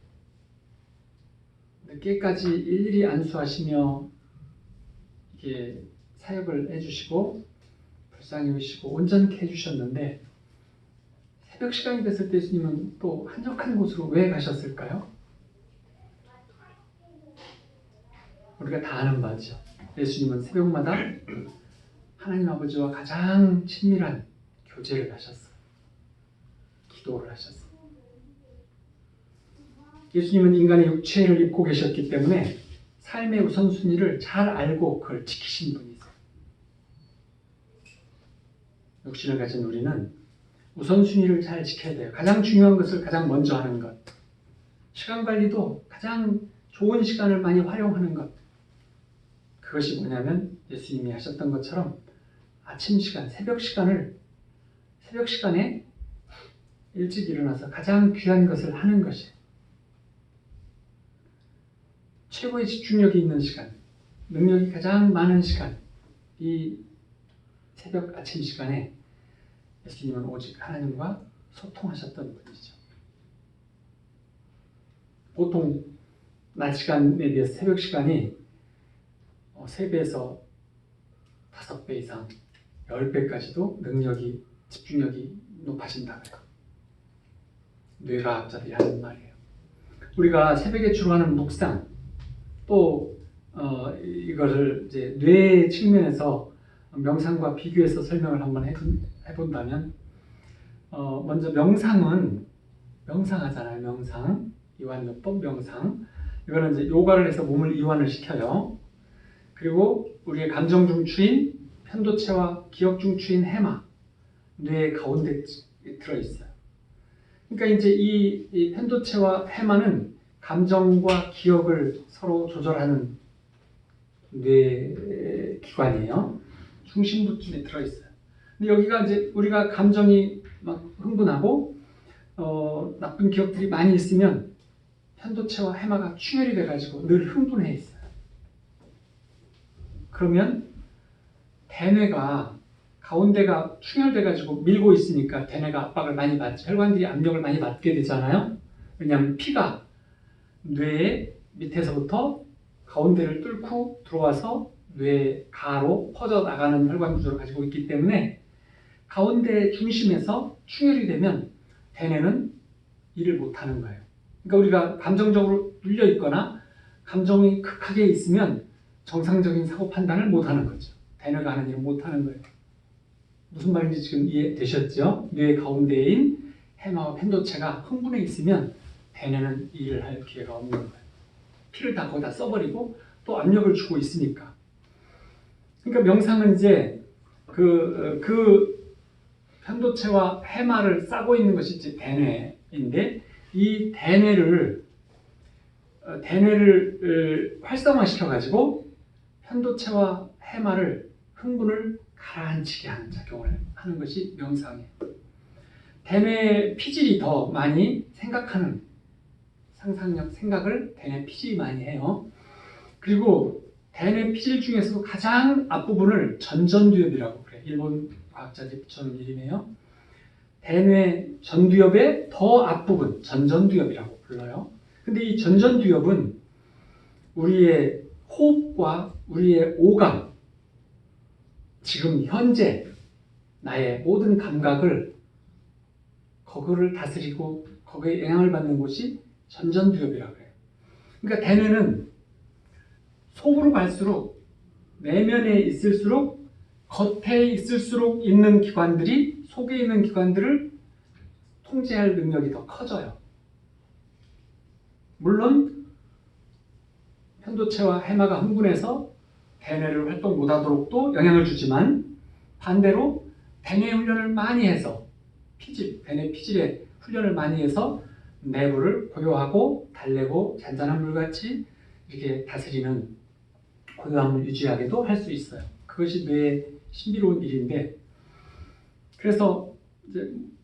일일이 안수하시며 이게 사역을 해주시고 불쌍히 여기시고 온전케 해주셨는데 새벽 시간이 됐을 때 예수님은 또 한적한 곳으로 왜 가셨을까요? 우리가 다 아는 바죠. 예수님은 새벽마다 하나님 아버지와 가장 친밀한 교제를 하셨어요. 기도를 하셨어요. 예수님은 인간의 육체를 입고 계셨기 때문에 삶의 우선순위를 잘 알고 그걸 지키신 분이세요. 육신을 가진 우리는 우선순위를 잘 지켜야 돼요. 가장 중요한 것을 가장 먼저 하는 것. 시간 관리도 가장 좋은 시간을 많이 활용하는 것. 그것이 뭐냐면 예수님이 하셨던 것처럼 아침 시간, 새벽 시간에 일찍 일어나서 가장 귀한 것을 하는 것이에요. 최고의 집중력이 있는 시간, 능력이 가장 많은 시간, 이 새벽 아침 시간에 예수님은 오직 하나님과 소통하셨던 분이죠. 보통 낮 시간에 비해서 새벽 시간이 3배에서 5배 이상, 10배까지도 능력이, 집중력이 높아진다고요. 뇌과학자들이 하는 말이에요. 우리가 새벽에 주로 하는 묵상, 또 이것을 이제 뇌 측면에서 명상과 비교해서 설명을 한번 해본다면 먼저 명상은 명상하잖아요. 명상, 이완요법 명상. 이거는 이제 요가를 해서 몸을 이완을 시켜요. 그리고 우리의 감정 중추인 편도체와 기억 중추인 해마, 뇌 가운데 들어있어요. 그러니까 이제 이 편도체와 해마는 감정과 기억을 서로 조절하는 뇌 기관이에요. 중심부쯤에 들어있어요. 근데 여기가 이제 우리가 감정이 막 흥분하고 나쁜 기억들이 많이 있으면 편도체와 해마가 충혈이 돼가지고 늘 흥분해 있어요. 그러면 대뇌가 가운데가 충혈돼가지고 밀고 있으니까 대뇌가 압박을 많이 받죠. 혈관들이 압력을 많이 받게 되잖아요. 왜냐하면 피가 뇌 밑에서부터 가운데를 뚫고 들어와서 뇌 가로 퍼져나가는 혈관 구조를 가지고 있기 때문에 가운데 중심에서 충혈이 되면 대뇌는 일을 못하는 거예요. 그러니까 우리가 감정적으로 눌려 있거나 감정이 극하게 있으면 정상적인 사고 판단을 못하는 거죠. 대뇌가 하는 일을 못하는 거예요. 무슨 말인지 지금 이해되셨죠? 뇌 가운데인 해마와 편도체가 흥분해 있으면 대뇌는 일을 할 기회가 없는 거예요. 피를 다 거기다 써버리고 또 압력을 주고 있으니까. 그러니까 명상은 이제 그 편도체와 해마를 싸고 있는 것이 이제 대뇌인데 이 대뇌를 활성화시켜 가지고 편도체와 해마를 흥분을 가라앉히게 하는 작용을 하는 것이 명상이에요. 대뇌 피질이 더 많이 생각하는 상상력, 생각을 대뇌 피질이 많이 해요. 그리고 대뇌 피질 중에서도 가장 앞부분을 전전두엽이라고 그래요. 일본 과학자들이 붙여놓은 이름이에요. 대뇌 전두엽의 더 앞부분, 전전두엽이라고 불러요. 근데 이 전전두엽은 우리의 호흡과 우리의 오감, 지금 현재 나의 모든 감각을 그거를 다스리고 거기에 영향을 받는 곳이 전전두엽이라고 해요. 그러니까 대뇌는 속으로 갈수록 내면에 있을수록 겉에 있을수록 있는 기관들이 속에 있는 기관들을 통제할 능력이 더 커져요. 물론 편도체와 해마가 흥분해서 대뇌를 활동 못하도록도 영향을 주지만 반대로 대뇌 훈련을 많이 해서 대뇌 피질에 훈련을 많이 해서 내부를 고요하고 달래고 잔잔한 물같이 이렇게 다스리는 고요함을 유지하게도 할 수 있어요. 그것이 뇌의 신비로운 일인데, 그래서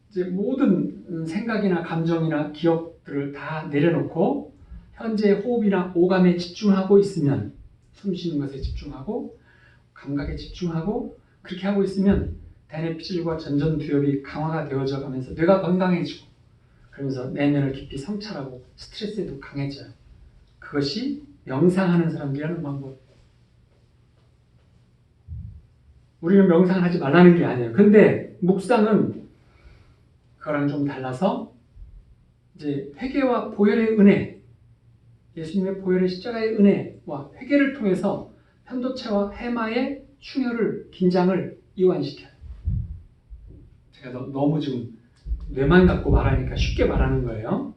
이제 모든 생각이나 감정이나 기억들을 다 내려놓고 현재 호흡이나 오감에 집중하고 있으면, 숨 쉬는 것에 집중하고 감각에 집중하고 그렇게 하고 있으면 대뇌 피질과 전전두엽이 강화가 되어져 가면서 뇌가 건강해지고 그러면서 내면을 깊이 성찰하고 스트레스에도 강해져요. 그것이 명상하는 사람들이 하는 방법. 우리는 명상을 하지 말라는 게 아니에요. 근데 묵상은 그거랑 좀 달라서 이제 회개와 보혈의 은혜, 예수님의 보혈의 십자가의 은혜와 회개를 통해서 편도체와 해마의 충혈을, 긴장을 이완시켜요. 제가 너무 지금 뇌만 갖고 말하니까 쉽게 말하는 거예요.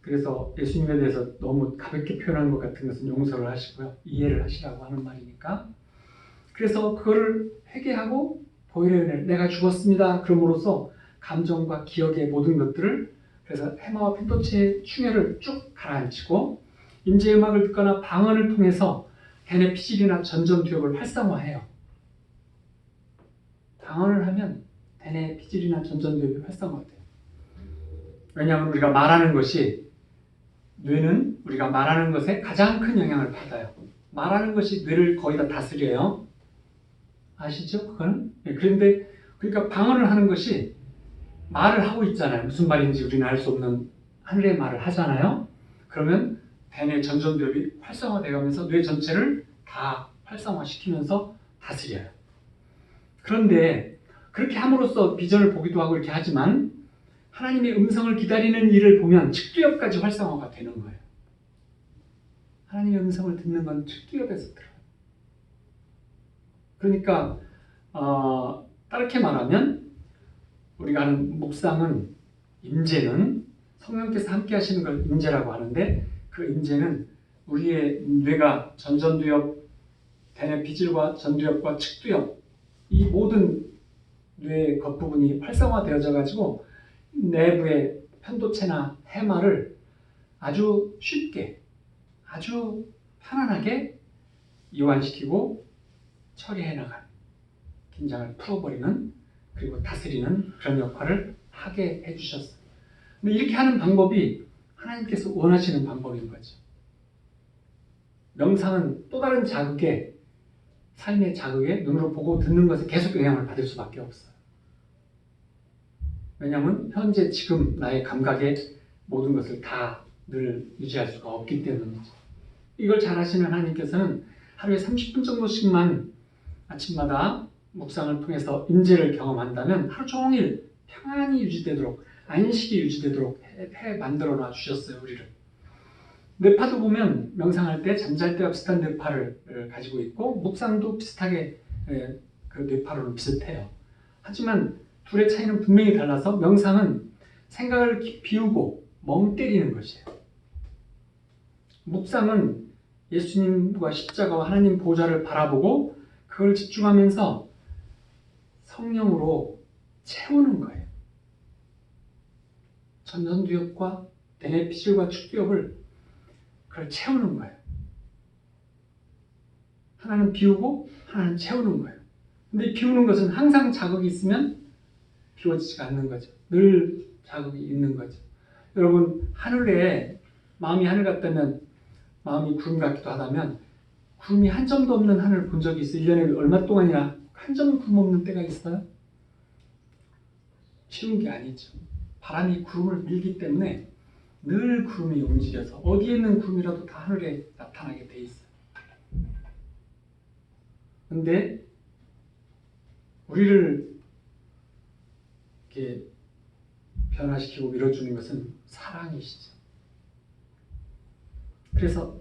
그래서 예수님에 대해서 너무 가볍게 표현한 것 같은 것은 용서를 하시고요. 이해를 하시라고 하는 말이니까. 그래서 그거를 회개하고 보혈의 은혜를, 내가 죽었습니다. 그럼으로써 감정과 기억의 모든 것들을, 그래서 해마와 편도체의 충혈을 쭉 가라앉히고 임재음악을 듣거나 방언을 통해서 대뇌 피질이나 전전두엽을 활성화해요. 방언을 하면 대뇌 피질이나 전전두엽이 활성화돼요. 왜냐하면 우리가 말하는 것이, 뇌는 우리가 말하는 것에 가장 큰 영향을 받아요. 말하는 것이 뇌를 거의 다 다스려요. 아시죠? 그거는? 네, 그런데 그러니까 방언을 하는 것이 말을 하고 있잖아요. 무슨 말인지 우리는 알 수 없는 하늘의 말을 하잖아요. 그러면 대뇌 전전두엽이 활성화되면서 뇌 전체를 다 활성화시키면서 다스려요. 그런데 그렇게 함으로써 비전을 보기도 하고 이렇게 하지만 하나님의 음성을 기다리는 일을 보면 측두엽까지 활성화가 되는 거예요. 하나님의 음성을 듣는 건 측두엽에서 들어요. 그러니까 다르게 말하면 우리가 하는 묵상은 임재는 성령께서 함께 하시는 걸 임재라고 하는데 그 임재는 우리의 뇌가 전전두엽, 대뇌피질과 전두엽과 측두엽 이 모든 뇌의 겉부분이 활성화되어져 가지고 내부의 편도체나 해마를 아주 쉽게 아주 편안하게 이완시키고 처리해 나가는 긴장을 풀어버리는 그리고 다스리는 그런 역할을 하게 해주셨어요. 근데 이렇게 하는 방법이 하나님께서 원하시는 방법인 거죠. 명상은 또 다른 자극에 삶의 자극에 눈으로 보고 듣는 것에 계속 영향을 받을 수밖에 없어요. 왜냐하면 현재 지금 나의 감각에 모든 것을 다 늘 유지할 수가 없기 때문이죠. 이걸 잘 하시는 하나님께서는 하루에 30분 정도씩만 아침마다 묵상을 통해서 임재를 경험한다면 하루 종일 평안이 유지되도록 안식이 유지되도록 해 만들어 놔 주셨어요. 우리를. 뇌파도 보면 명상할 때 잠잘 때와 비슷한 뇌파를 가지고 있고 묵상도 비슷하게 그 뇌파로는 비슷해요. 하지만 둘의 차이는 분명히 달라서 명상은 생각을 비우고 멍 때리는 것이에요. 묵상은 예수님과 십자가와 하나님 보좌를 바라보고 그걸 집중하면서 성령으로 채우는 거예요. 전전두엽과 대뇌피질과 측두엽을 그걸 채우는 거예요. 하나는 비우고 하나는 채우는 거예요. 근데 비우는 것은 항상 자극이 있으면 비워지지가 않는 거죠. 늘 자극이 있는 거죠. 여러분 하늘에 마음이 하늘 같다면 마음이 구름 같기도 하다면 구름이 한 점도 없는 하늘을 본 적이 있어요? 1년에 얼마 동안이나 한 점 구름 없는 때가 있어요? 쉬운 게 아니죠. 바람이 구름을 밀기 때문에 늘 구름이 움직여서 어디에 있는 구름이라도 다 하늘에 나타나게 돼 있어요. 근데 우리를 이렇게 변화시키고 밀어주는 것은 사랑이시죠. 그래서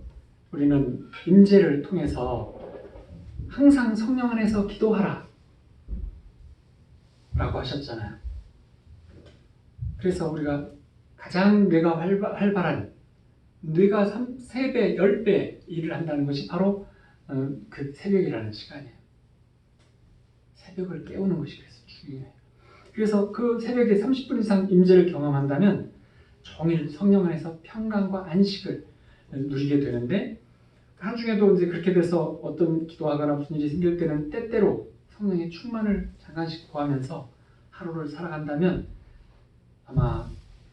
우리는 임재를 통해서 항상 성령 안에서 기도하라 라고 하셨잖아요. 그래서 우리가 가장 뇌가 활발한 뇌가 3배, 10배 일을 한다는 것이 바로 그 새벽이라는 시간이에요. 새벽을 깨우는 것이 그래서 중요해요. 그래서 그 새벽에 30분 이상 임재를 경험한다면 종일 성령 안에서 평강과 안식을 누리게 되는데 한 중에도 이제 그렇게 돼서 어떤 기도하거나 무슨 일이 생길 때는 때때로 성령의 충만을 잠깐씩 구하면서 하루를 살아간다면 아마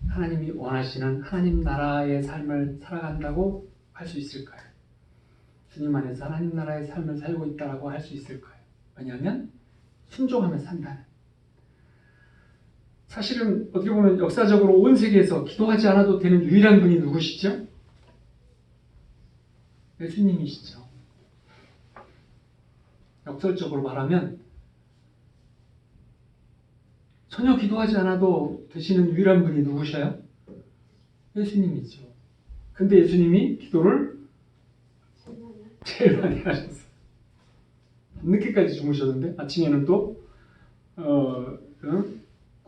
하나님이 원하시는 하나님 나라의 삶을 살아간다고 할 수 있을까요? 주님 안에서 하나님 나라의 삶을 살고 있다고 할 수 있을까요? 왜냐하면 순종하며 산다는. 사실은 어떻게 보면 역사적으로 온 세계에서 기도하지 않아도 되는 유일한 분이 누구시죠? 예수님이시죠. 역설적으로 말하면 전혀 기도하지 않아도 되시는 유일한 분이 누구셔요? 예수님이죠. 근데 예수님이 기도를 제일 많이 하셨어요. 늦게까지 주무셨는데 아침에는 또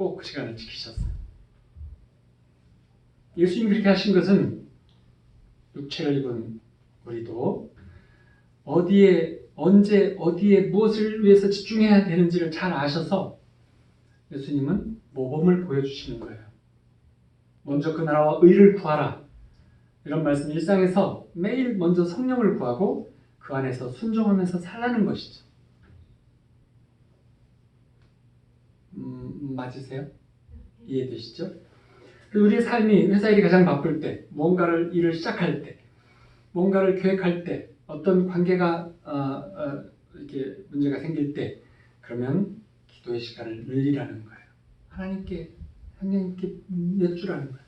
꼭 그 시간을 지키셨어요. 예수님이 그렇게 하신 것은 육체를 입은 우리도 어디에 언제 어디에 무엇을 위해서 집중해야 되는지를 잘 아셔서 예수님은 모범을 보여주시는 거예요. 먼저 그 나라와 의를 구하라. 이런 말씀 일상에서 매일 먼저 성령을 구하고 그 안에서 순종하면서 살라는 것이죠. 맞으세요? 이해되시죠? 우리의 삶이 회사 일이 가장 바쁠 때, 뭔가를 일을 시작할 때, 뭔가를 계획할 때, 어떤 관계가 이렇게 문제가 생길 때, 그러면 기도의 시간을 늘리라는 거예요. 하나님께 여쭈라는 거예요.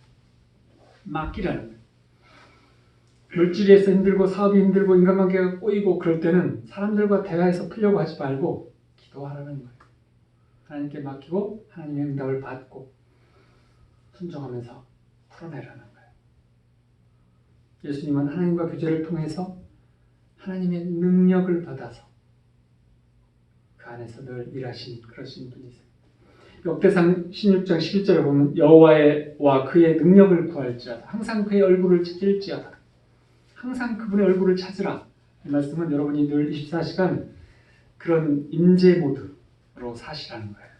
맡기라는 거예요. 물질에서 힘들고 사업이 힘들고 인간관계가 꼬이고 그럴 때는 사람들과 대화해서 풀려고 하지 말고 기도하라는 거예요. 하나님께 맡기고 하나님의 응답을 받고 순종하면서 풀어내라는 거예요. 예수님은 하나님과 교제를 통해서 하나님의 능력을 받아서 그 안에서 늘 일하신 그러신 분이세요. 역대상 16장 11절에 보면 여호와와 그의 능력을 구할지어다. 항상 그의 얼굴을 찾을지어다. 항상 그분의 얼굴을 찾으라. 이 말씀은 여러분이 늘 24시간 그런 임재 모드로 사시라는 거예요.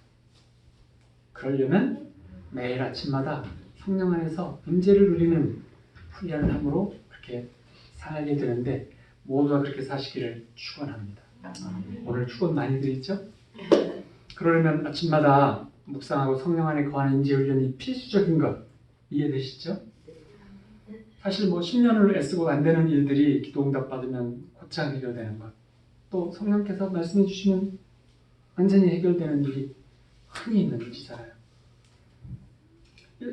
그러려면 매일 아침마다 성령 안에서 임재를 누리는 훈련을 함으로 그렇게 살게 되는데 모두가 그렇게 사시기를 축원합니다. 오늘 축원 많이 드리죠? 그러려면 아침마다 묵상하고 성령 안에 거하는 임재 훈련이 필수적인 것 이해되시죠? 사실 뭐 10년을 애쓰고 안 되는 일들이 기도 응답 받으면 곧장 해결되는 것, 또 성령께서 말씀해 주시면 완전히 해결되는 일이 흔히 있는 일이잖아요.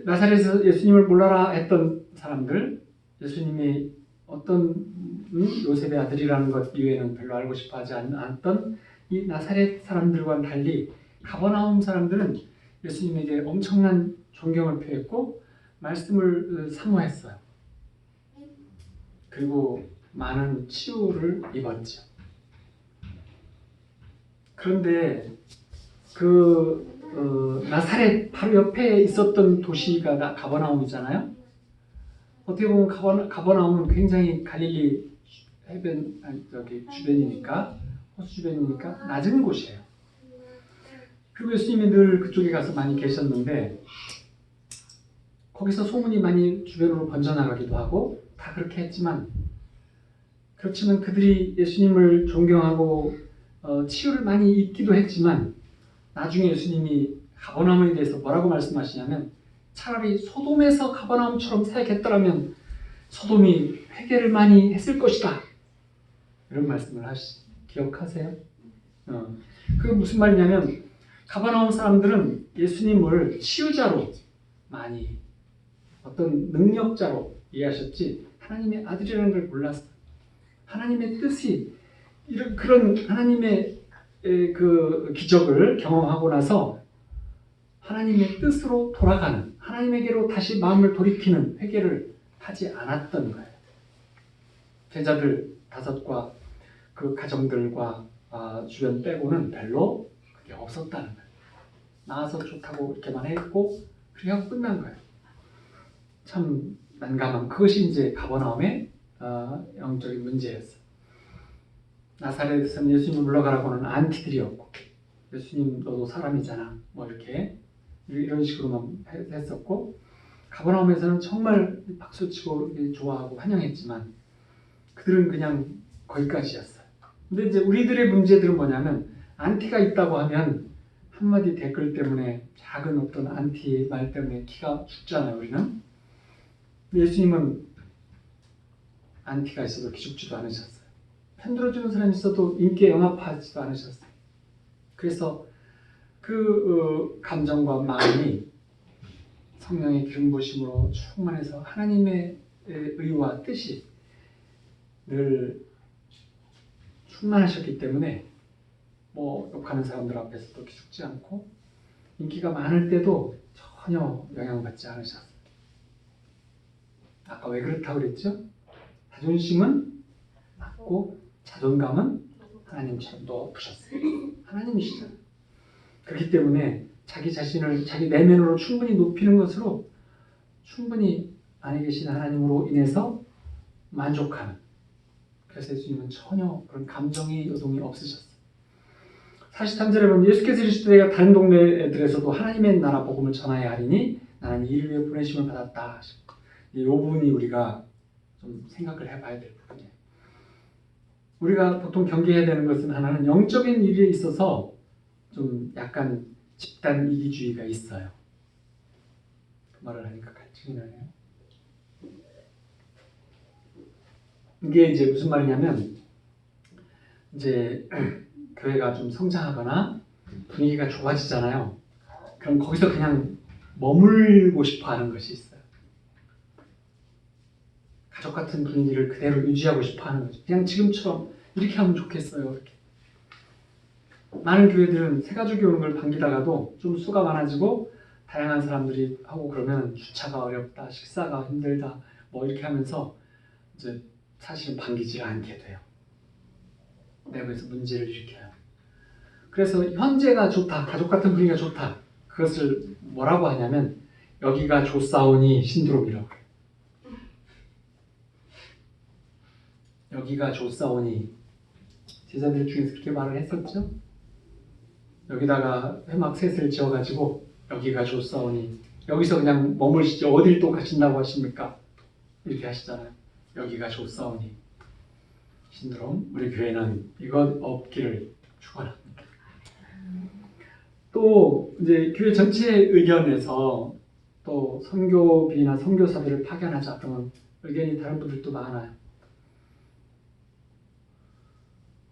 나사렛에서 예수님을 몰라라 했던 사람들, 예수님이 어떤 요셉의 아들이라는 것 이외에는 별로 알고 싶어 하지 않았던 이 나사렛 사람들과는 달리 가버나움 사람들은 예수님에게 엄청난 존경을 표했고 말씀을 사모했어요. 그리고 많은 치유를 입었죠. 그런데 나사렛 바로 옆에 있었던 도시가 가버나움이잖아요. 어떻게 보면 가버나움은 굉장히 갈릴리 해변 주변이니까 호수 주변이니까 낮은 곳이에요. 그리고 예수님이 늘 그쪽에 가서 많이 계셨는데 거기서 소문이 많이 주변으로 번져나가기도 하고 다 그렇게 했지만 그렇지만 그들이 예수님을 존경하고 치유를 많이 입기도 했지만 나중에 예수님이 가버나움에 대해서 뭐라고 말씀하시냐면 차라리 소돔에서 가버나움처럼 살겠더라면 소돔이 회개를 많이 했을 것이다. 이런 말씀을 기억하세요? 그게 무슨 말이냐면 가버나움 사람들은 예수님을 치유자로 많이 어떤 능력자로 이해하셨지 하나님의 아들이라는 걸 몰랐어요. 하나님의 뜻이 이런 그런 하나님의 그 기적을 경험하고 나서 하나님의 뜻으로 돌아가는 하나님에게로 다시 마음을 돌이키는 회개를 하지 않았던 거예요. 제자들 5과 그 가정들과 주변 빼고는 별로 그게 없었다는 거예요. 나와서 좋다고 이렇게만 했고 그렇게 하고 끝난 거예요. 참 난감한 그것이 이제 가버나움의 영적인 문제였어요. 나사렛에서는 예수님을 물러가라고는 안티들이었고 예수님 너도 사람이잖아 뭐 이렇게 이런 식으로만 했었고 가버나움에서는 정말 박수치고 좋아하고 환영했지만 그들은 그냥 거기까지였어요. 근데 이제 우리들의 문제들은 뭐냐면 안티가 있다고 하면 한마디 댓글 때문에 작은 어떤 안티 말 때문에 키가 죽잖아요. 우리는. 예수님은 안티가 있어도 기죽지도 않으셨어요. 편들어주는 사람이 있어도 인기에 영합하지도 않으셨어요. 그래서 그 감정과 마음이 성령의 기름 부으심으로 충만해서 하나님의 의와 뜻이 늘 충만하셨기 때문에 뭐 욕하는 사람들 앞에서도 기죽지 않고 인기가 많을 때도 전혀 영향받지 않으셨어요. 아까 왜 그렇다고 그랬죠? 자존심은 낮고 자존감은 하나님처럼 높으셨어요. 하나님이시잖아요. 그렇기 때문에 자기 자신을 자기 내면으로 충분히 높이는 것으로 충분히 안에 계신 하나님으로 인해서 만족하는 그래서 예수님은 전혀 그런 감정의 요동이 없으셨어요. 43절에 보면 예수께서 이르시되 내가 다른 동네들에서도 하나님의 나라 복음을 전하여야 하리니 나는 이를 위해 보내심을 받았다. 이 부분이 우리가 좀 생각을 해봐야 될 부분이에요. 우리가 보통 경계해야 되는 것은 하나는 영적인 일에 있어서 좀 약간 집단 이기주의가 있어요. 그 말을 하니까 갈증이 나네요. 이게 이제 무슨 말이냐면 이제 교회가 좀 성장하거나 분위기가 좋아지잖아요. 그럼 거기서 그냥 머물고 싶어 하는 것이 있어요. 가족 같은 분위기를 그대로 유지하고 싶어 하는 거죠. 그냥 지금처럼 이렇게 하면 좋겠어요. 이렇게. 많은 교회들은 새가족이 오는 걸 반기다가도 좀 수가 많아지고 다양한 사람들이 하고 그러면 주차가 어렵다, 식사가 힘들다 뭐 이렇게 하면서 이제 사실은 반기지 않게 돼요. 내부에서 문제를 일으켜요. 그래서 현재가 좋다, 가족 같은 분위기가 좋다. 그것을 뭐라고 하냐면 여기가 조사오니 신드롬이라고 해요. 여기가 조사오니 제자들 중에서 그렇게 말을 했었죠. 여기다가 회막셋을 지어가지고 여기가 조사오니 여기서 그냥 머물시죠. 어딜 또 가신다고 하십니까? 이렇게 하시잖아요. 여기가 조사오니 신드롬. 우리 교회는 이것 없기를 축원합니다. 또 이제 교회 전체 의견에서 또 선교비나 선교사들을 파견하자 그러면 의견이 다른 분들도 많아요.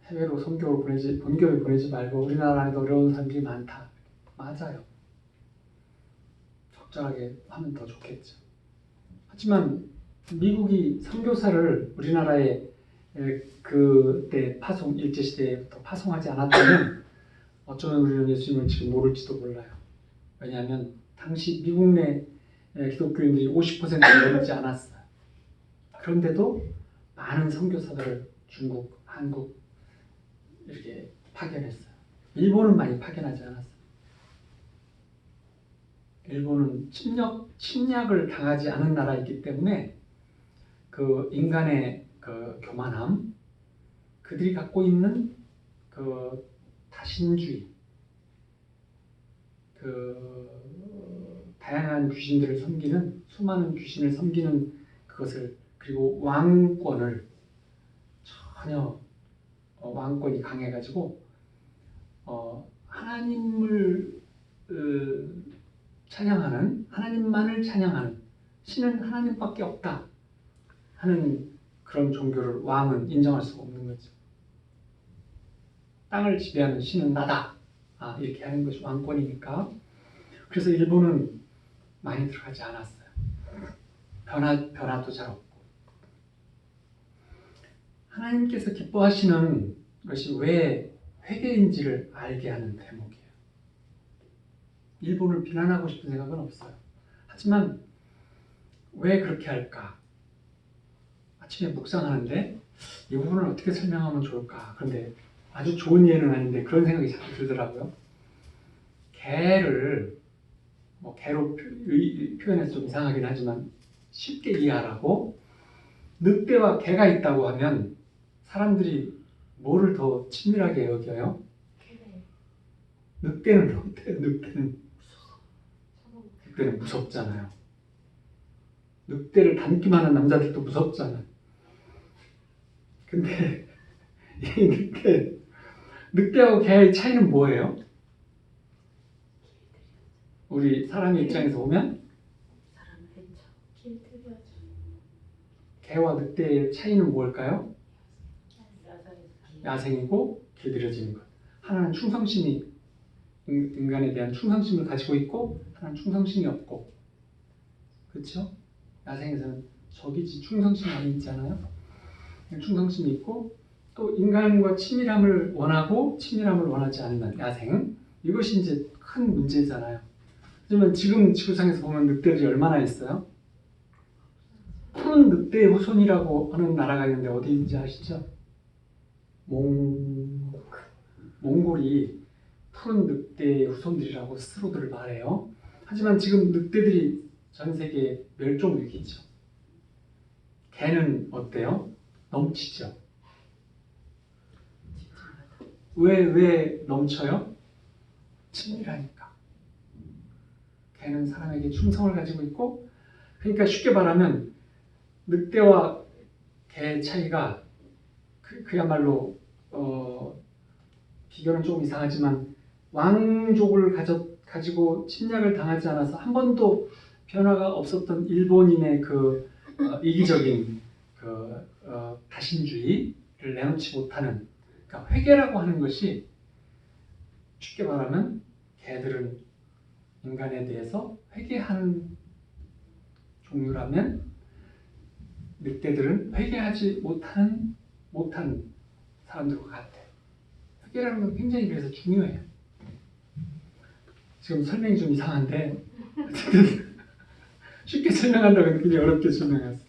해외로 선교를 보내지, 본교를 보내지 말고 우리나라에도 어려운 사람들이 많다. 맞아요. 적절하게 하면 더 좋겠죠. 하지만 미국이 선교사를 우리나라에 그때 일제시대부터 파송하지 않았다면 어쩌면 우리는 예수님을 지금 모를지도 몰라요. 왜냐하면 당시 미국 내 기독교인들이 50%를 넘지 않았어요. 그런데도 많은 선교사들을 중국, 한국 이렇게 파견했어요. 일본은 많이 파견하지 않았어요. 일본은 침략을 당하지 않은 나라이기 때문에 그 인간의 그 교만함, 그들이 갖고 있는 그 다신주의, 그 다양한 귀신들을 섬기는 수많은 귀신을 섬기는 그것을 그리고 왕권을 전혀 왕권이 강해가지고 하나님을 찬양하는 하나님만을 찬양하는 신은 하나님밖에 없다 하는 그런 종교를 왕은 인정할 수가 없는 거죠. 땅을 지배하는 신은 나다. 이렇게 하는 것이 왕권이니까. 그래서 일본은 많이 들어가지 않았어요. 변화도 잘 없고. 하나님께서 기뻐하시는 것이 왜 회개인지를 알게 하는 대목이에요. 일본을 비난하고 싶은 생각은 없어요. 하지만 왜 그렇게 할까? 아침에 묵상하는데 이 부분을 어떻게 설명하면 좋을까? 그런데 아주 좋은 예는 아닌데 그런 생각이 자꾸 들더라고요. 개를 개로 표현해서 좀 이상하긴 하지만 쉽게 이해하라고 늑대와 개가 있다고 하면 사람들이 뭐를 더 친밀하게 여겨요? 늑대는 어때요? 늑대는 무섭잖아요. 늑대를 닮기만 한 남자들도 무섭잖아요. 근데 이 늑대하고 개의 차이는 뭐예요? 우리 사람의 입장에서 보면 개와 늑대의 차이는 뭘까요? 야생이고 길들여지는 것. 하나는 충성심이 인간에 대한 충성심을 가지고 있고 하나는 충성심이 없고, 그렇죠? 야생에서는 적이지 충성심이 안 있잖아요. 충성심이 있고 또 인간과 친밀함을 원하고 친밀함을 원하지 않는 야생, 이것이 이제 큰 문제잖아요. 하지만 지금 지구상에서 보면 늑대들이 얼마나 있어요? 푸른 늑대의 후손이라고 하는 나라가 있는데 어디인지 아시죠? 몽골이 푸른 늑대의 후손들이라고 스스로들을 말해요. 하지만 지금 늑대들이 전 세계에 멸종 위기죠. 개는 어때요? 넘치죠. 왜 넘쳐요? 친밀하니까. 개는 사람에게 충성을 가지고 있고, 그러니까 쉽게 말하면 늑대와 개의 차이가 그야말로 비교는 조금 이상하지만 왕족을 가지고 침략을 당하지 않아서 한 번도 변화가 없었던 일본인의 그 이기적인 그 다신주의를 내놓지 못하는, 그러니까 회개라고 하는 것이 쉽게 말하면 개들은 인간에 대해서 회개하는 종류라면 늑대들은 회개하지 못하는 사람들과 같아요. 회개라는 건 굉장히 그래서 중요해요. 지금 설명이 좀 이상한데 어쨌든 쉽게 설명한다고 해도 굉장히 어렵게 설명했어요.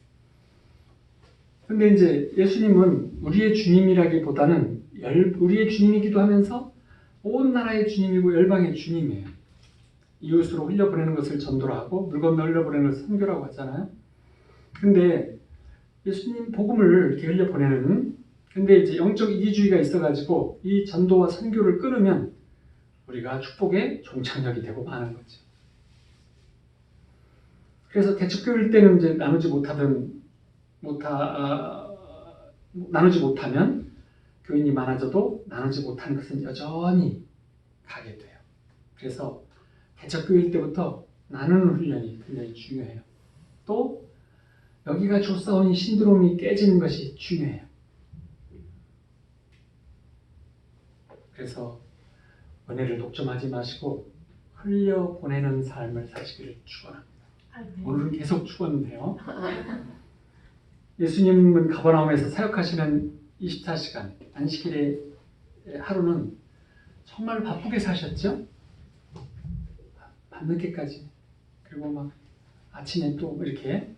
근데 이제 예수님은 우리의 주님이라기보다는 우리의 주님이기도 하면서 온 나라의 주님이고 열방의 주님이에요. 이웃으로 흘려보내는 것을 전도로 하고 물 건너 흘려보내는 것을 선교라고 하잖아요. 근데 예수님 복음을 이렇게 흘려보내는, 근데 이제 영적 이기주의가 있어가지고 이 전도와 선교를 끊으면 우리가 축복의 종착역이 되고 마는 거죠. 그래서 대척교일 때는 이제 나누지 못하면 교인이 많아져도 나누지 못하는 것은 여전히 가게 돼요. 그래서 대척교일 때부터 나누는 훈련이 굉장히 중요해요. 또 여기가 조사원이 신드롬이 깨지는 것이 중요해요. 그래서 은혜를 독점하지 마시고 흘려보내는 삶을 사시기를 축원합니다. 오늘은 계속 축원해요. 예수님은 가버나움에서 사역하시는 24시간 안식일의 하루는 정말 바쁘게 사셨죠? 밤늦게까지. 그리고 막 아침에 또 이렇게.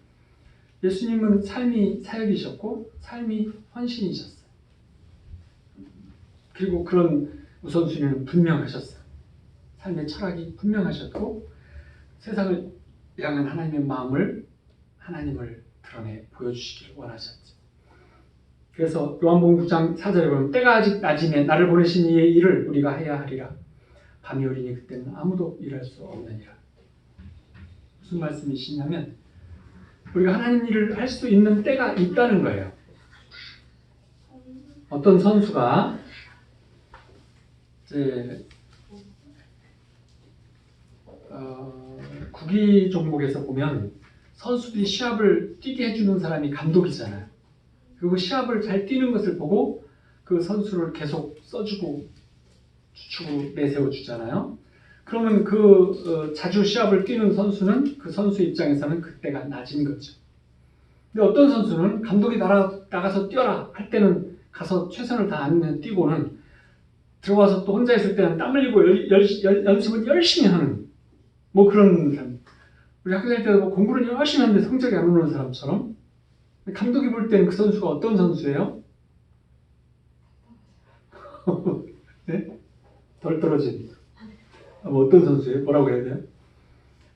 예수님은 삶이 사역이셨고 삶이 헌신이셨어요. 그리고 그런 우선순위는 분명하셨어요. 삶의 철학이 분명하셨고 세상을 향한 하나님의 마음을, 하나님을 드러내 보여주시기를 원하셨죠. 그래서 요한복음 9장 4절에 보면 때가 아직 낮이면 나를 보내신 이의 일을 우리가 해야 하리라. 밤이 오리니 그때는 아무도 일할 수 없느니라. 무슨 말씀이시냐면 우리가 하나님 일을 할 수 있는 때가 있다는 거예요. 어떤 선수가 이제 구기 종목에서 보면 선수들이 시합을 뛰게 해주는 사람이 감독이잖아요. 그리고 시합을 잘 뛰는 것을 보고 그 선수를 계속 써주고 주축으로 내세워 주잖아요. 그러면 자주 시합을 뛰는 선수는 그 선수 입장에서는 그때가 낮은 거죠. 근데 어떤 선수는 감독이 나가서 뛰어라 할 때는 가서 최선을 다하면 뛰고는 들어와서 또 혼자 있을 때는 땀 흘리고 연습을 열심히 하는 뭐 그런 사람. 우리 학교 다닐 때도 공부를 열심히 하는데 성적이 안 오르는 사람처럼 감독이 볼 때는 그 선수가 어떤 선수예요? 네? 덜 떨어진. 뭐 어떤 선수예요? 뭐라고 해야 돼요?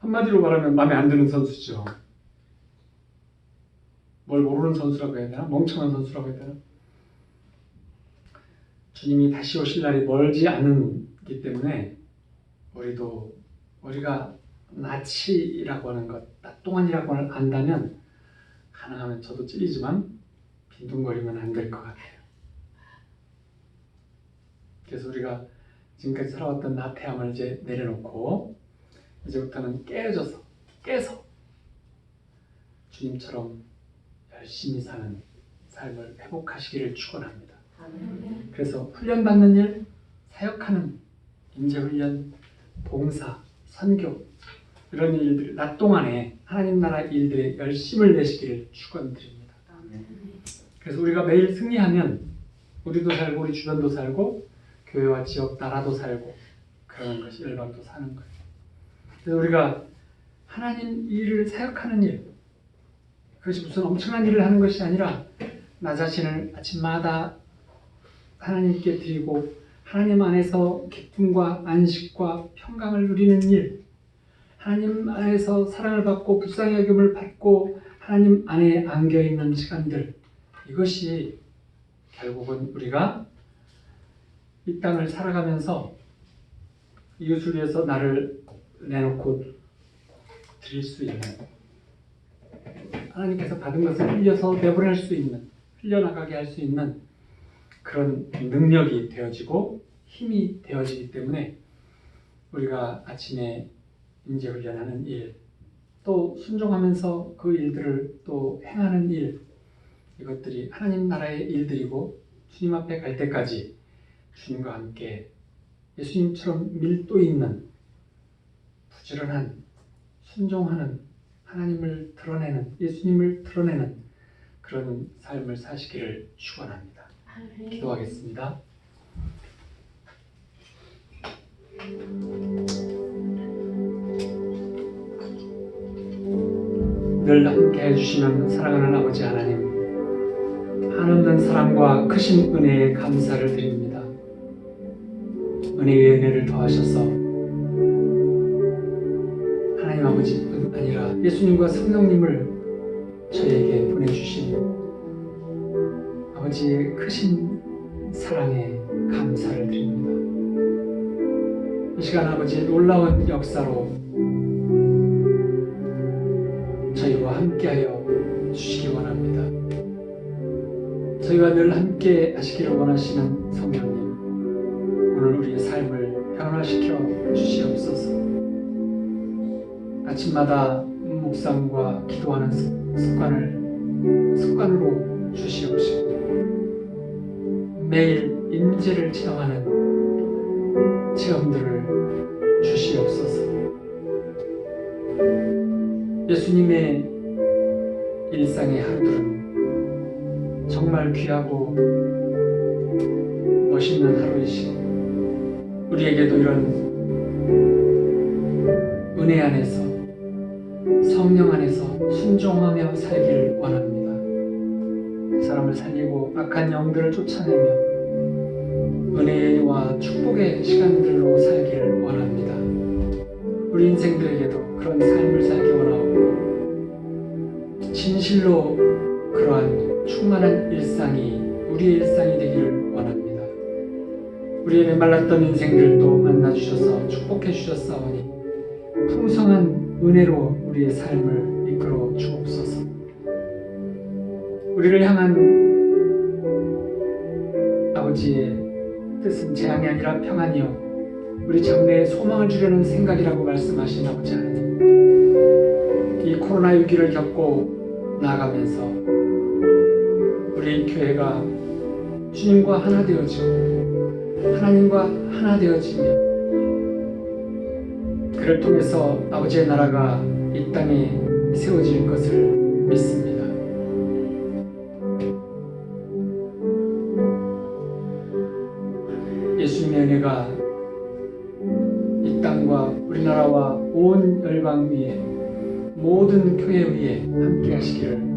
한마디로 말하면 마음에 안 드는 선수죠. 뭘 모르는 선수라고 해야 되나? 멍청한 선수라고 해야 되나? 주님이 다시 오실 날이 멀지 않기 때문에 우리가 낯이라고 하는 것, 낯동안이라고 안다면 가능하면 저도 찔리지만 빈둥거리면 안 될 것 같아요. 그래서 우리가 지금까지 살아왔던 나태함을 이제 내려놓고 이제부터는 깨서 주님처럼 열심히 사는 삶을 회복하시기를 축원합니다. 그래서 훈련받는 일, 사역하는 인재훈련, 봉사, 선교 이런 일들, 낮 동안에 하나님 나라 일들에 열심을 내시기를 축원드립니다. 그래서 우리가 매일 승리하면 우리도 살고 우리 주변도 살고 교회와 지역, 나라도 살고 그러는 것이 열방도 사는 거예요. 그래서 우리가 하나님 일을 사역하는 일, 그것이 무슨 엄청난 일을 하는 것이 아니라 나 자신을 아침마다 하나님께 드리고 하나님 안에서 기쁨과 안식과 평강을 누리는 일, 하나님 안에서 사랑을 받고 불쌍히 여김을 받고 하나님 안에 안겨있는 시간들, 이것이 결국은 우리가 이 땅을 살아가면서 이웃을 위해서 나를 내놓고 드릴 수 있는, 하나님께서 받은 것을 흘려서 내보낼 수 있는, 흘려나가게 할 수 있는 그런 능력이 되어지고 힘이 되어지기 때문에 우리가 아침에 인재훈련하는 일, 또 순종하면서 그 일들을 또 행하는 일, 이것들이 하나님 나라의 일들이고 주님 앞에 갈 때까지 주님과 함께 예수님처럼 밀도 있는 부지런한 순종하는 하나님을 드러내는, 예수님을 드러내는 그런 삶을 사시기를 축원합니다. 기도하겠습니다. 늘 함께 해주시는 사랑하는 아버지 하나님, 한없는 사랑과 크신 은혜에 감사를 드립니다. 은혜의 은혜를 더하셔서 아버지뿐 아니라 예수님과 성령님을 저에게 보내주신 아버지의 크신 사랑에 감사를 드립니다. 이 시간 아버지의 놀라운 역사로 저희와 함께하여 주시기 원합니다. 저희와 늘 함께 하시기를 원하시는 성령님, 오늘 우리의 삶을 변화시켜 주시옵소서. 아침마다 묵상과 기도하는 습관으로 주시옵시고 매일 임재를 체험하는 체험들을 주시옵소서. 예수님의 일상의 하루들은 정말 귀하고 멋있는 하루이시고 우리에게도 이런 은혜 안에서 성령 안에서 순종하며 살기를 원합니다. 사람을 살리고 악한 영들을 쫓아내며 은혜와 축복의 시간들로 살기를 원합니다. 우리 인생들에게도 그런 삶을 살기 원하고 진실로 그러한 충만한 일상이 우리의 일상이 되기를 원합니다. 우리의 메말랐던 인생들도 만나주셔서 축복해 주셨사오니 풍성한 은혜로 우리의 삶을 이끌어 주옵소서. 우리를 향한 아버지의 뜻은 재앙이 아니라 평안이요 우리 장래에 소망을 주려는 생각이라고 말씀하신 아버지 하나님, 이 코로나 위기를 겪고 나가면서 우리 교회가 주님과 하나 되어지고 하나님과 하나 되어지며 그를 통해서 아버지의 나라가 이 땅에 세워질 것을 믿습니다. 예수님의 은혜가 이 땅과 우리나라와 온 열방 위에 모든 교회 위에 함께 하시기를